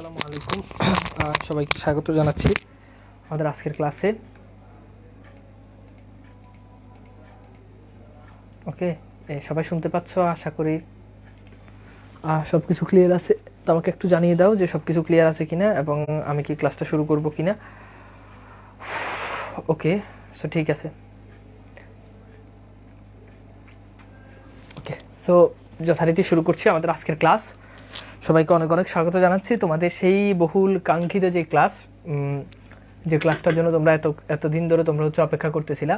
আসসালামু আলাইকুম। সবাইকে স্বাগত জানাচ্ছি আমাদের আজকের ক্লাসে। ওকে, সবাই শুনতে পাচ্ছ? আশা করি সব কিছু ক্লিয়ার আছে। তো আমাকে একটু জানিয়ে দাও যে সব কিছু ক্লিয়ার আছে কিনা এবং আমি কি ক্লাসটা শুরু করব কিনা। ওকে, সো ঠিক আছে। ওকে, সো যথারীতি শুরু করছি আমাদের আজকের ক্লাস। সবাইকে অনেক অনেক স্বাগত জানাচ্ছি তোমাদের সেই বহুল কাঙ্ক্ষিত যে ক্লাস, যে ক্লাসটার জন্য তোমরা এতদিন ধরে তোমরা অপেক্ষা করতেছিলা,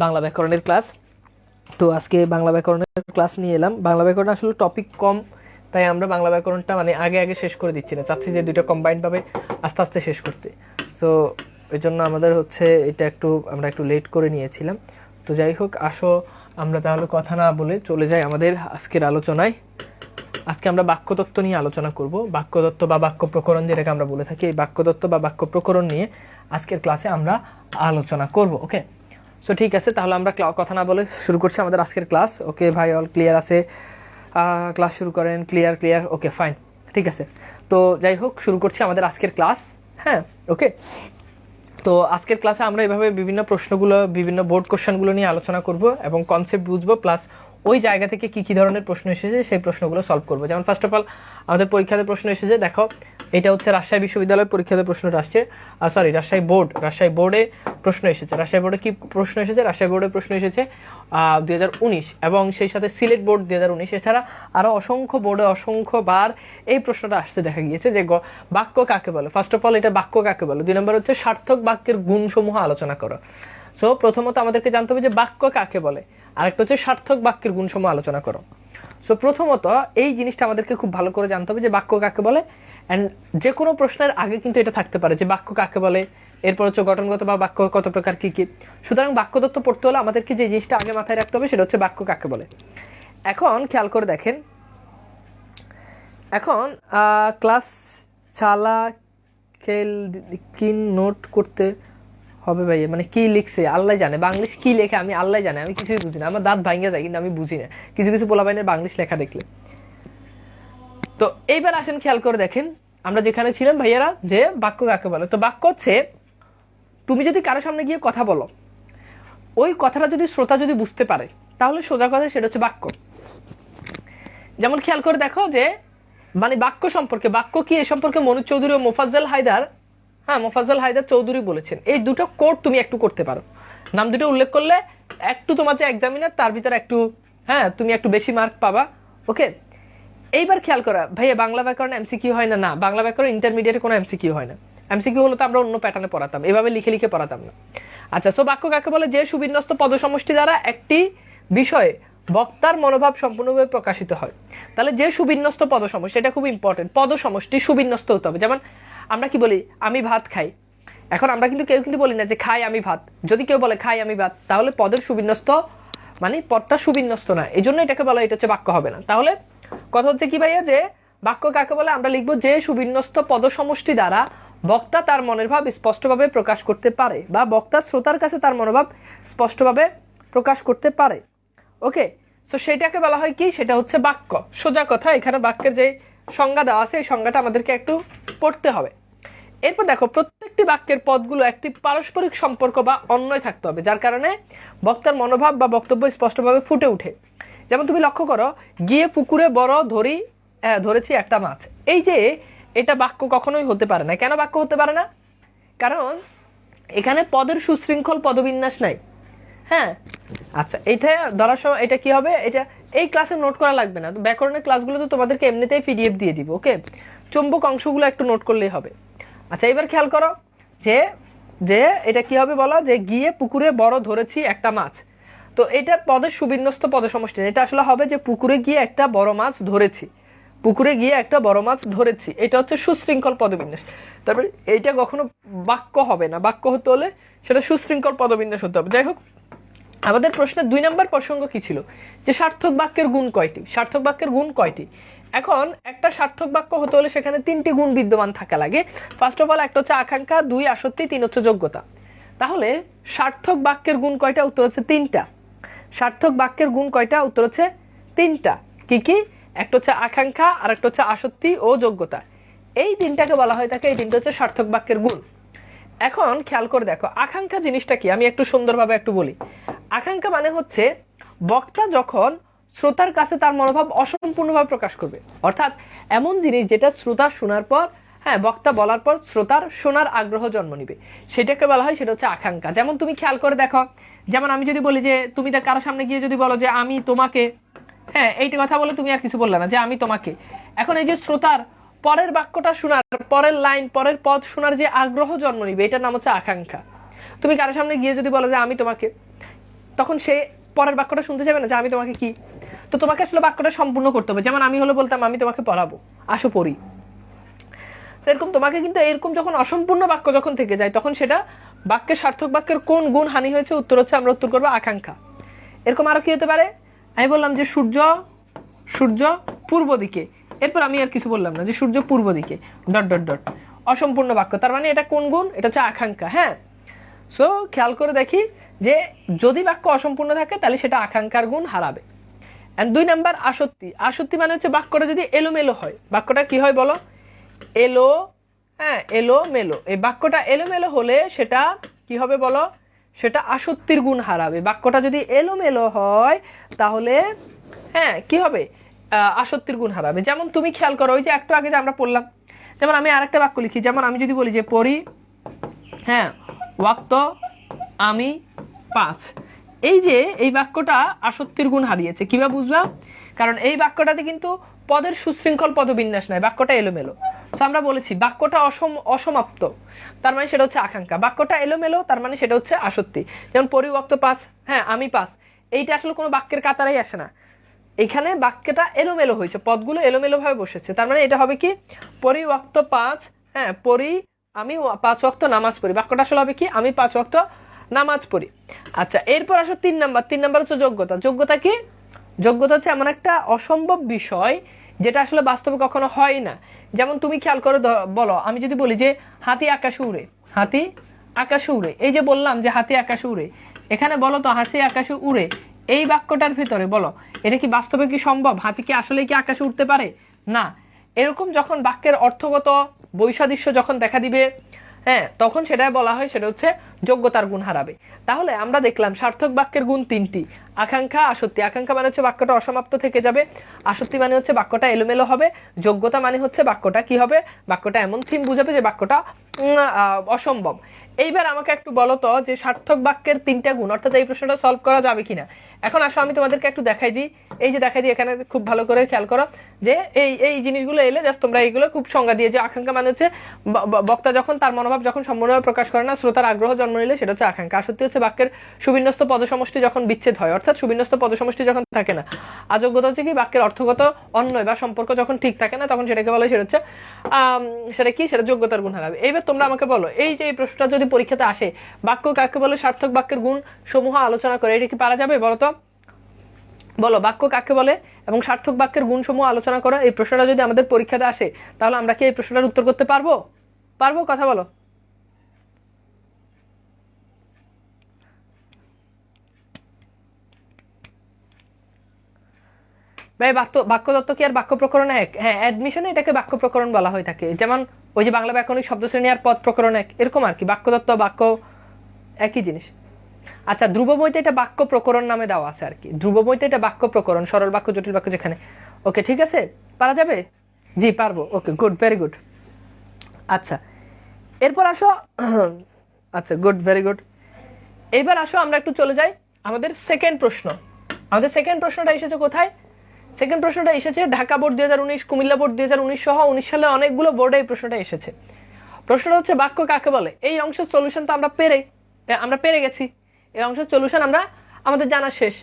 বাংলা ব্যাকরণের ক্লাস। তো আজকে বাংলা ব্যাকরণের ক্লাস নিয়ে এলাম। বাংলা ব্যাকরণ আসলে টপিক কম, তাই আমরা বাংলা ব্যাকরণটা আগে শেষ করে দিচ্ছি না, চাচ্ছি যে দুইটা কম্বাইন্ডভাবে আস্তে আস্তে শেষ করতে। সো এই জন্য আমাদের এটা আমরা একটু লেট করে নিয়েছিলাম। তো যাই হোক, আসো আমরা তাহলে কথা না বলে চলে যাই আমাদের আজকের আলোচনায়। আজকে আমরা বাক্যতত্ত্ব নিয়ে আলোচনা করব। বাক্যতত্ত্ব বা বাক্য প্রকরণ যেটাকে আমরা বলে থাকি, এই বাক্যতত্ত্ব বা বাক্য প্রকরণ নিয়ে আজকের ক্লাসে আমরা আলোচনা করব। ওকে, সো ঠিক আছে, তাহলে আমরা কথা না বলে শুরু করছি আমাদের আজকের ক্লাস। ওকে ভাই, অল ক্লিয়ার আছে? ক্লাস শুরু করেন। ক্লিয়ার। ওকে, ফাইন, ঠিক আছে। তো যাই হোক, শুরু করছি আমাদের আজকের ক্লাস। হ্যাঁ, ওকে। তো আজকের ক্লাসে আমরা এভাবে বিভিন্ন প্রশ্নগুলো, বিভিন্ন বোর্ড কোশ্চেনগুলো নিয়ে আলোচনা করব এবং কনসেপ্ট বুঝবো, প্লাস ওই জায়গা থেকে কী ধরনের প্রশ্ন এসেছে সেই প্রশ্নগুলো সলভ করবো। যেমন ফার্স্ট অফ অল আমাদের পরীক্ষাতে প্রশ্ন এসেছে, দেখো এটা রাজশাহী বিশ্ববিদ্যালয়ের পরীক্ষাতে প্রশ্নটা আসছে, রাজশাহী বোর্ডে প্রশ্ন এসেছে। রাজশাহী বোর্ডে কি প্রশ্ন এসেছে? রাজশাহী বোর্ডে প্রশ্ন এসেছে 2019 এবং সেই সাথে সিলেট বোর্ড 2019, এছাড়া আরও অসংখ্য বোর্ডে অসংখ্যবার এই প্রশ্নটা আসতে দেখা গিয়েছে যে বাক্য কাকে বলে। ফার্স্ট অফ অল এটা বাক্য কাকে বলে। 2 নম্বর হচ্ছে সার্থক বাক্যের গুণসমূহ আলোচনা করো। সো প্রথমত আমাদেরকে জানতে হবে যে বাক্য কাকে বলে, আরেকটা হচ্ছে সার্থক বাক্যের গুণসমূহ আলোচনা করো। সো প্রথমত এই জিনিসটা আমাদেরকে খুব ভালো করে জানতে হবে যে বাক্য কাকে বলে। অ্যান্ড যে কোনো প্রশ্নের আগে কিন্তু এটা থাকতে পারে যে বাক্য কাকে বলে, এরপর গঠনগত বা বাক্য কত প্রকার কী কী। সুতরাং বাক্যতত্ত্ব পড়তে হলে আমাদেরকে যে জিনিসটা আগে মাথায় রাখতে হবে সেটা হচ্ছে বাক্য কাকে বলে। এখন খেয়াল করে দেখেন, এখন ক্লাস চালা কি নোট করতে হবে ভাইয়া, কি লিখছে আল্লাহ জানে, বাংলিশ কি লেখে আমি আল্লাহ জানে, আমি কিছুই বুঝি না, আমার দাঁত ভাঙিয়ে যায় কিন্তু আমি বুঝি না কিছু পোলাপাইনের বাংলিশ লেখা দেখলে। তো এইবার আসেন, খেয়াল করে দেখেন আমরা যেখানে ছিলাম ভাইয়ারা, যে বাক্য কাকে বলে। তো বাক্য হচ্ছে তুমি যদি কারো সামনে গিয়ে কথা বলো, ওই কথাটা যদি শ্রোতা যদি বুঝতে পারে তাহলে সোজা কথা সেটা হচ্ছে বাক্য। যেমন খেয়াল করে দেখো যে বাক্য সম্পর্কে, বাক্য কি এ সম্পর্কে মনোজ চৌধুরী ও মোফাজ্জল হায়দার চৌধুরী বলেছেন। এই দুটো কোড তুমি একটু করতে পারো, নাম দুটো উল্লেখ করলে একটু তোমার যে এক্সামিনার তার ভিতরে একটু তুমি একটু বেশি মার্ক পাবা। ওকে, এইবার খেয়াল করা ভাইয়া, বাংলা ব্যাকরণ এমসিকিউ হয় না? না, বাংলা ব্যাকরণ ইন্টারমিডিয়েটে কোনো এমসিকিউ হয় না। এমসিকিউ হলো তো আমরা অন্য প্যাটার্নে পড়াতাম, এভাবে লিখে পড়াতাম না। আচ্ছা, সো বাক্য কাকে বলে? যে সুবিন্যস্ত পদসমষ্টি দ্বারা একটি বিষয়ে বক্তার মনোভাব সম্পূর্ণভাবে প্রকাশিত হয়। তাহলে যে সুবিন্যস্ত পদসমষ্টি, এটা খুব ইম্পর্টেন্ট, পদসমষ্টি সুবিন্যস্ত হতে হবে। যেমন আমরা কি বলি, আমি ভাত খাই। এখন আমরা কিন্তু কেউ কিন্তু বলি না যে খাই আমি ভাত। যদি কেউ বলে খাই আমি ভাত, তাহলে পদের সুবিন্যস্ত পদটা সুবিন্যস্ত না, এই জন্য এটাকে বলা, এটা হচ্ছে বাক্য হবে না। তাহলে কথা হচ্ছে কি ভাইয়া, যে বাক্য কাকে বলে আমরা লিখবো যে সুবিন্যস্ত পদসমষ্টি দ্বারা বক্তা তার মনের ভাব স্পষ্টভাবে প্রকাশ করতে পারে, বা বক্তা শ্রোতার কাছে তার মনোভাব স্পষ্টভাবে প্রকাশ করতে পারে। ওকে, সো সেটাকে বলা হয় কি, সেটা হচ্ছে বাক্য। সোজা কথা, এখানে বাক্যের যে সংজ্ঞা দেওয়া আছে এই সংজ্ঞাটা আমাদেরকে একটু পড়তে হবে। এরপর দেখো, প্রত্যেকটি বাক্যের পদগুলো একটি পারস্পরিক সম্পর্ক বা অন্বয় থাকতে হবে, যার কারণে বক্তার মনোভাব বা বক্তব্য স্পষ্টভাবে ফুটে ওঠে। যেমন তুমি লক্ষ্য করো, গিয়ে পুকুরে বড় ধরেছি একটা মাছ। এই যে এটা বাক্য কখনোই হতে পারে না। কেন বাক্য হতে পারে না? কারণ এখানে পদের সুশৃঙ্খল পদবিন্যাস নাই। হ্যাঁ, আচ্ছা, এটা ধরার সময় এটা কি হবে, এটা এই ক্লাসে নোট করা লাগবে না। ব্যাকরণের ক্লাসগুলো তো তোমাদেরকে এমনিতেই পিডিএফ দিয়ে দিব। ওকে, চুম্বক অংশগুলো একটু নোট করলেই হবে। আচ্ছা, এবার খেয়াল করো যে এটা কি হবে বলো, যে গিয়ে পুকুরে বড় ধরেছি একটা মাছ। তো এটা পদের সুবিন্যস্ত পদসমষ্টি, এটা আসলে হবে যে পুকুরে গিয়ে একটা বড় মাছ ধরেছি, এটা হচ্ছে সুশৃঙ্খল পদবিন্যাস। তারপরে এইটা কখনো বাক্য হবে না। বাক্য হতে হলে সেটা সুশৃঙ্খল পদবিন্যাস হতে হবে। যাই হোক, আমাদের প্রশ্নের 2 নম্বর প্রসঙ্গ কি ছিল, যে সার্থক বাক্যের গুণ কয়টি। এখন একটা সার্থক বাক্য হতে হলে সেখানে 3টি গুণ বিদ্যমান থাকা লাগে। ফার্স্ট অফ অল একটা হচ্ছে আকাঙ্ক্ষা, 2 আসক্তি, 3 হচ্ছে যোগ্যতা। তাহলে সার্থক বাক্যের গুণ কয়টা? উত্তর হচ্ছে 3টা। সার্থক বাক্যের গুণ কয়টা? উত্তর হচ্ছে 3টা। কি কি? একটা হচ্ছে আকাঙ্ক্ষা, আর একটা হচ্ছে আসক্তি ও যোগ্যতা। এই তিনটাকে বলা হয় থাকে, এই তিনটা হচ্ছে সার্থক বাক্যের গুণ। এখন খেয়াল করে দেখো আকাঙ্ক্ষা জিনিসটা কি, আমি একটু সুন্দরভাবে একটু বলি। আকাঙ্ক্ষা মানে হচ্ছে বক্তা যখন শ্রোতার কাছে তার মনোভাব অসম্পূর্ণভাবে প্রকাশ করবে, অর্থাৎ এমন জিনিস যেটা শ্রোতা শোনার পর, হ্যাঁ, বক্তা বলার পর শ্রোতার শোনার আগ্রহ জন্ম নিবে, সেটাকে বলা হয়, সেটা হচ্ছে আকাঙ্ক্ষা। যেমন তুমি খেয়াল করে দেখো, যেমন আমি যদি বলি যে তুমি কারো সামনে গিয়ে যদি বলো যে আমি তোমাকে, হ্যাঁ, এইটা কথা বলে তুমি আর কিছু বললে না যে আমি তোমাকে, এখন এই যে শ্রোতার পরের বাক্যটা শোনার, পরের লাইন, পরের পদ শোনার যে আগ্রহ জন্ম নিবে, এটার নাম হচ্ছে আকাঙ্ক্ষা। তুমি কারো সামনে গিয়ে যদি বলো যে আমি তোমাকে, তখন সে পরের বাক্যটা শুনতে যাবে না যে আমি তোমাকে কি, তো তোমাকে আসলে বাক্যটা সম্পূর্ণ করতে হবে। যেমন আমি হলো বলতাম আমি তোমাকে পড়াবো, আসো পড়ি। এরকম তোমাকে কিন্তু এরকম যখন অসম্পূর্ণ বাক্য যখন থেকে যায়, তখন সেটা বাক্যের সার্থক বাক্যের কোন গুণ হানি হয়েছে, উত্তর হচ্ছে আমরা উত্তর করবো আকাঙ্ক্ষা। এরকম আরো কি হতে পারে, আমি বললাম যে সূর্য পূর্ব দিকে, এরপর আমি আর কিছু বললাম না, যে সূর্য পূর্ব দিকে ডট ডট ডট, অসম্পূর্ণ বাক্য, তার মানে এটা কোন গুণ, এটা হচ্ছে আকাঙ্ক্ষা। হ্যাঁ, সো খেয়াল করে দেখি যে যদি বাক্য অসম্পূর্ণ থাকে তাহলে সেটা আকাঙ্ক্ষার গুণ হারাবে। এন্ড 2 নাম্বার আসক্তি। আসক্তি মানে হচ্ছে বাক্যটা যদি এলোমেলো হয়, বাক্যটা কি হয় বলো, এলো, হ্যাঁ, এলো মেলো, এই বাক্যটা এলোমেলো হলে সেটা কি হবে বলো, সেটা আসক্তির গুণ হারাবে। বাক্যটা যদি এলোমেলো হয় তাহলে, হ্যাঁ, কি হবে, আসক্তির গুণ হারাবে। যেমন তুমি খেয়াল করো, ওই যে একটু আগে যে আমরা পড়লাম, যেমন আমি আরেকটা বাক্য লিখি, যেমন আমি যদি বলি যে পড়ি, হ্যাঁ, ওয়াক্ত আমি 5, এই যে এই বাক্যটা আসক্তির গুণ হারিয়েছে। কিভাবে বুঝলাম, কারণ এই বাক্যটাতে কিন্তু পদের সুশৃঙ্খল পদবিন্যাস নাই, বাক্যটা এলোমেলো। আমরা বলেছি বাক্যটা অসমাপ্ত, তার মানে সেটা হচ্ছে আকাঙ্ক্ষা। বাক্যটা এলোমেলো, তার মানে সেটা হচ্ছে আসক্তি। যেমন পরিবক্ত 5, হ্যাঁ, আমি 5, এইটা আসলে কোনো বাক্যের কাতারেই আসে না, এখানে বাক্যটা এলোমেলো হয়েছে, পদগুলো এলোমেলো ভাবে বসেছে, তার মানে এটা হবে কি পরিবক্ত 5, হ্যাঁ, আমি 5 ওয়াক্ত নামাজ পড়ি, বাক্যটা আসলে হবে কি আমি 5 ওয়াক্ত নামাজ পড়ি। আচ্ছা, এরপর আসো 3 নাম্বার। 3 নাম্বার হচ্ছে যোগ্যতা। যোগ্যতা কি, যোগ্যতা হচ্ছে এমন একটা অসম্ভব বিষয় যেটা আসলে বাস্তবে কখনো হয় না। যেমন তুমি খেয়াল করে বলো, আমি যদি বলি যে হাতি আকাশে উড়ে, হাতি আকাশে উড়ে, এই যে বললাম যে হাতি আকাশে উড়ে, এখানে বলো তো হাতি আকাশে উড়ে, এই বাক্যটার ভিতরে বলো এটা কি বাস্তবে কি সম্ভব, হাতি কি আসলে কি আকাশে উঠতে পারে না। এরকম যখন বাক্যের অর্থগত বৈসাদৃশ্য যখন দেখা দিবে, হ্যাঁ, তখন সেটাই বলা হয় সেটা হচ্ছে যোগ্যতার গুণ হারাবে। তাহলে আমরা দেখলাম সার্থক বাক্যের গুণ 3টি, আকাঙ্ক্ষা, আসক্তি। আকাঙ্ক্ষা মানে হচ্ছে বাক্যটা অসমাপ্ত থেকে যাবে, আসক্তি মানে হচ্ছে বাক্যটা এলোমেলো হবে, যোগ্যতা মানে হচ্ছে বাক্যটা কি হবে, বাক্যটা এমন থিম বুঝাবে যে বাক্যটা অসম্ভব। এইবার আমাকে একটু বলো তো যে সার্থক বাক্যের 3টা গুণ, অর্থাৎ এই প্রশ্নটা সলভ করা যাবে কিনা। এখন আসো আমি তোমাদেরকে একটু দেখাই দিই, এই যে দেখাই দিই, এখানে খুব ভালো করে খেয়াল করো যে এই এই জিনিসগুলো এলে জাস্ট তোমরা এইগুলো খুব সংজ্ঞা দিয়ে, যে আকাঙ্ক্ষা মানে হচ্ছে বক্তা যখন তার মনোভাব যখন সম্পূর্ণভাবে প্রকাশ করে না, শ্রোতার আগ্রহ জন্ম নিলে সেটা হচ্ছে আকাঙ্ক্ষা। আসক্তি হচ্ছে বাক্যের সুবিন্যস্ত পদসমষ্টি যখন বিচ্ছেদ হয়, অর্থাৎ সুবিন্যস্ত পদসমষ্টি যখন থাকে না। অযোগ্যতা হচ্ছে কি বাক্যের অর্থগত অন্যয় বা সম্পর্ক যখন ঠিক থাকে না, তখন সেটাকে বলে সেটা হচ্ছে সেটা কি, সেটা যোগ্যতার গুণ হারাবে। এইবার তোমরা আমাকে বলো, এই যে এই প্রশ্নটা যদি পরীক্ষাতে আসে, বাক্য কাকে বলে সার্থক বাক্যের গুণ সমূহ আলোচনা করে, এটা কি পারা যাবে বলো তো, বলো বাক্য কাকে বলে এবং সার্থক বাক্যের গুণ সমূহ আলোচনা করো, এই প্রশ্নটা যদি আমাদের পরীক্ষাতে আসে তাহলে আমরা কি এই প্রশ্নটার উত্তর করতে পারবো, কথা বলো। ভাই বাক্য তত্ত্ব কি আর বাক্য প্রকরণ এক? হ্যাঁ, অ্যাডমিশনে এটাকে বাক্য প্রকরণ বলা হয়ে থাকে। যেমন ওই যে বাংলা ব্যাকরণিক শব্দ শ্রেণী আর পদ প্রকরণ এক, এরকম আর কি, বাক্য তত্ত্ব বাক্য একই জিনিস। আচ্ছা, ধ্রুব বইতে এটা বাক্য প্রকরণ নামে দেওয়া আছে আর কি, ধ্রুব বইতে এটা বাক্য প্রকরণ, সরল বাক্য জটিল বাক্য যেখানে। ওকে, ঠিক আছে, পারা যাবে, জি পারবো। ওকে, গুড, ভেরি গুড। আচ্ছা, এরপর আসো, আচ্ছা গুড, ভেরি গুড। এইবার আসো আমরা একটু চলে যাই আমাদের সেকেন্ড প্রশ্ন। আমাদের সেকেন্ড প্রশ্নটা এসেছে কোথায়, সেকেন্ড প্রশ্নটা এসেছে ঢাকা বোর্ড 2019, কুমিল্লা বোর্ড 2019 সহ 19 সালে অনেকগুলো বোর্ডে এই প্রশ্নটা এসেছে। প্রশ্নটা হচ্ছে বাক্য কাকে বলে। এই অংশের সলিউশন তো আমরা পেরে গেছি, এই অংশের সলিউশন আমরা আমাদের জানা শেষ।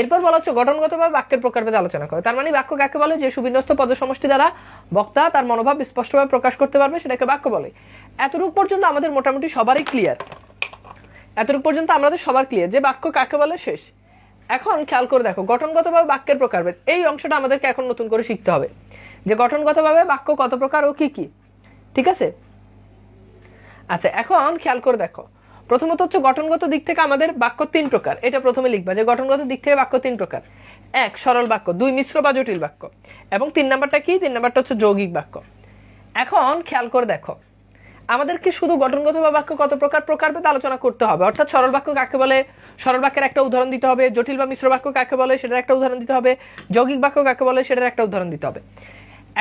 এরপর বলা হচ্ছে গঠনগতভাবে বাক্যের প্রকারভেদ আলোচনা করে। তার মানে বাক্য কাকে বলে, যে সুবিন্যস্ত পদ সমষ্টি দ্বারা বক্তা তার মনোভাব স্পষ্টভাবে প্রকাশ করতে পারবে, সেটাকে বাক্য বলে। এতটুকু পর্যন্ত আমাদের মোটামুটি সবারই ক্লিয়ার, এতটুকু পর্যন্ত আমাদের সবার ক্লিয়ার যে বাক্য কাকে বলে, শেষ। এখন খেয়াল করে দেখো গঠনগতভাবে বাক্যের প্রকারভেদ, এই অংশটা আমাদেরকে এখন নতুন করে শিখতে হবে যে গঠনগতভাবে বাক্য কত প্রকার ও কি কি, ঠিক আছে। আচ্ছা, এখন খেয়াল করে দেখো, প্রথমত হচ্ছে গঠনগত দিক থেকে আমাদের বাক্য 3 প্রকার, এটা প্রথমে লিখবা যে গঠনগত দিক থেকে বাক্য 3 প্রকার। এক সরল বাক্য, দুই মিশ্র বা জটিল বাক্য, এবং 3 নাম্বারটা কি? 3 নাম্বারটা হচ্ছে যৌগিক বাক্য। এখন খেয়াল করে দেখো, আমাদেরকে শুধু গঠনগত বা বাক্য কত প্রকারভেদে আলোচনা করতে হবে। অর্থাৎ সরল বাক্য কাকে বলে, সরল বাক্যের একটা উদাহরণ দিতে হবে। জটিল বা মিশ্র বাক্য কাকে বলে, সেটার একটা উদাহরণ দিতে হবে। যৌগিক বাক্য কাকে বলে, সেটার একটা উদাহরণ দিতে হবে।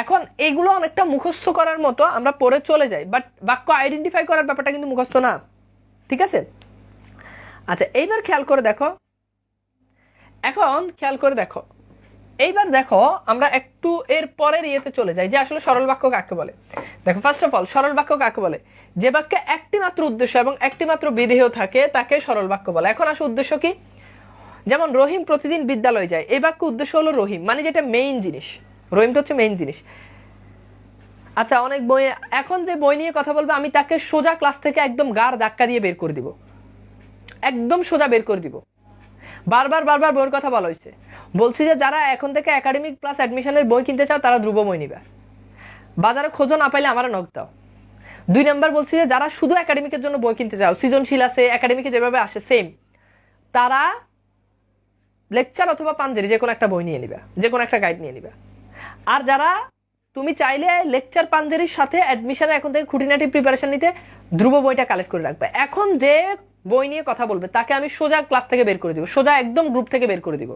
এখন এইগুলো অনেকটা মুখস্থ করার মতো, আমরা পড়ে চলে যাই, বাট বাক্য আইডেন্টিফাই করার ব্যাপারটা কিন্তু মুখস্থ না, ঠিক আছে? আচ্ছা, এইবার খেয়াল করে দেখো, এখন খেয়াল করে দেখো, এইবার দেখো আমরা একটু এর পরের ইয়েতে চলে যাই যে আসলে সরল বাক্য কাকে বলে। দেখো, ফার্স্ট অফ অল সরল বাক্য কাকে বলে? যে বাক্যে একটি মাত্র উদ্দেশ্য এবং একটি মাত্র বিধেয় থাকে তাকে সরল বাক্য বলে। এখন আসলে উদ্দেশ্য কি? যেমন রহিম প্রতিদিন বিদ্যালয়ে যায়, এই বাক্য উদ্দেশ্য হলো রহিম, মানে যেটা মেইন জিনিস, রহিমটা হচ্ছে মেইন জিনিস। আচ্ছা, অনেক বই, এখন যে বই নিয়ে কথা বলবে আমি তাকে সোজা ক্লাস থেকে একদম গাড় ধাক্কা দিয়ে বের করে দিব, একদম সোজা বের করে দিব। বারবার বারবার বইয়ের কথা বলা হয়েছে। বলছি যে যারা এখন থেকে একাডেমিক প্লাস অ্যাডমিশনের বই কিনতে চাও তারা ধ্রুব বই নিবে, বাজারে খোঁজো না পাইলে আমার নক দাও। 2 নাম্বার বলছি যে যারা শুধু একাডেমিকের জন্য বই কিনতে চাও, সৃজনশীল আছে, একাডেমিকে যেভাবে আসে সেম, তারা লেকচার অথবা পাঞ্জেরি যে কোনো একটা বই নিয়ে নিবে, যে কোনো একটা গাইড নিয়ে নিবে। আর যারা তুমি চাইলে লেকচার পাঞ্জেরির সাথে অ্যাডমিশনে এখন থেকে খুঁটিনাটি প্রিপারেশন নিতে ধ্রুব বইটা কালেক্ট করে রাখবে। এখন যে বই নিয়ে কথা বলবে তাকে আমি সোজা ক্লাস থেকে বের করে দিব, সোজা একদম গ্রুপ থেকে বের করে দিব,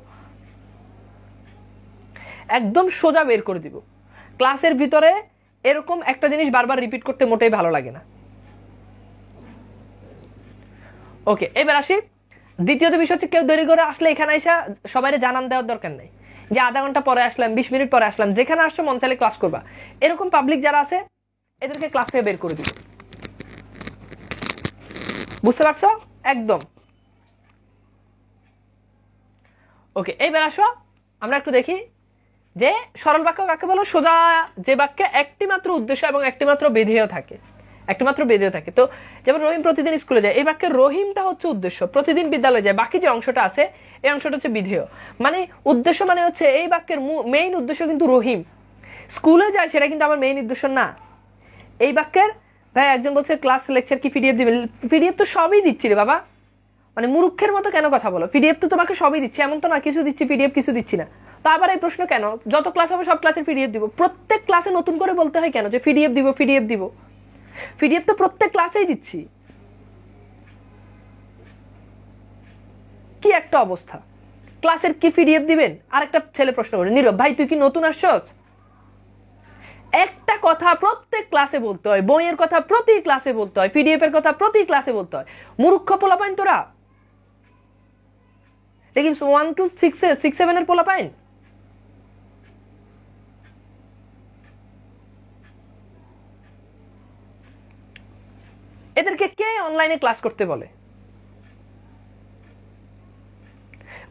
একদম সোজা বের করে দিব। ক্লাসের ভিতরে এরকম একটা জিনিস বারবার রিপিট করতে মোটেই ভালো লাগে না। ওকে, এবার আসি দ্বিতীয়ত বিষয় হচ্ছে, কেউ দেরি করে আসলে এখানে এসে সবাই জানান দেওয়ার দরকার নেই যে আধা ঘন্টা পরে আসলাম, 20 মিনিট পরে আসলাম, যেখানে আসছো মন চাইলে ক্লাস করবা। এরকম পাবলিক যারা আছে এদেরকে ক্লাস থেকে বের করে দিব, বুঝতে পারছো? একদম ওকে। এইবার আসো আমরা একটু দেখি যে সরল বাক্য কাকে বলো? সোজা যে বাক্যে একটি মাত্র উদ্দেশ্য এবং একটি মাত্র বিধেয় থাকে, একটি মাত্র বিধেয় থাকে। তো যেমন রহিম প্রতিদিন স্কুলে যায়, এই বাক্যের রহিমটা হচ্ছে উদ্দেশ্য, প্রতিদিন বিদ্যালয়ে যায়, বাকি যে অংশটা আছে এই অংশটা হচ্ছে বিধেয়। মানে উদ্দেশ্য মানে হচ্ছে এই বাক্যের মেইন উদ্দেশ্য কিন্তু রহিম স্কুলে যায়, সেটা কিন্তু আমার মেইন উদ্দেশ্য না। এই বাক্যের ভাই একজন বলছে ক্লাস লেকচার কি পিডিএফ দিবেন? পিডিএফ তো সবই দিচ্ছি রে বাবা, মানে মূর্খের মতো কেন কথা বলো? পিডিএফ তো তোমাকে সবই দিচ্ছি, এমন তো না কিছু দিচ্ছি পিডিএফ কিছু দিচ্ছি না। তো আবার এই প্রশ্ন কেন? যত ক্লাস হবে সব ক্লাসের পিডিএফ দিব? প্রত্যেক ক্লাসে নতুন করে বলতে হয় কেন যে পিডিএফ দিব পিডিএফ দিব? পিডিএফ তো প্রত্যেক ক্লাসেই দিচ্ছি। কি একটা অবস্থা, ক্লাসের কি পিডিএফ দিবেন? আরেকটা ছেলে প্রশ্ন করে, নীরব ভাই তুই কি নতুন আসছস? একটা কথা প্রত্যেক ক্লাসে বলতে হয়, বইয়ের কথা প্রতি ক্লাসে বলতে হয়, পিডিএফ এর কথা প্রতি ক্লাসে বলতে হয়। মূর্খ পোলাপাইন তোরা, লেকিন 1 to 6 7 এর পোলাপাইন। এদেরকে কে অনলাইনে ক্লাস করতে বলে?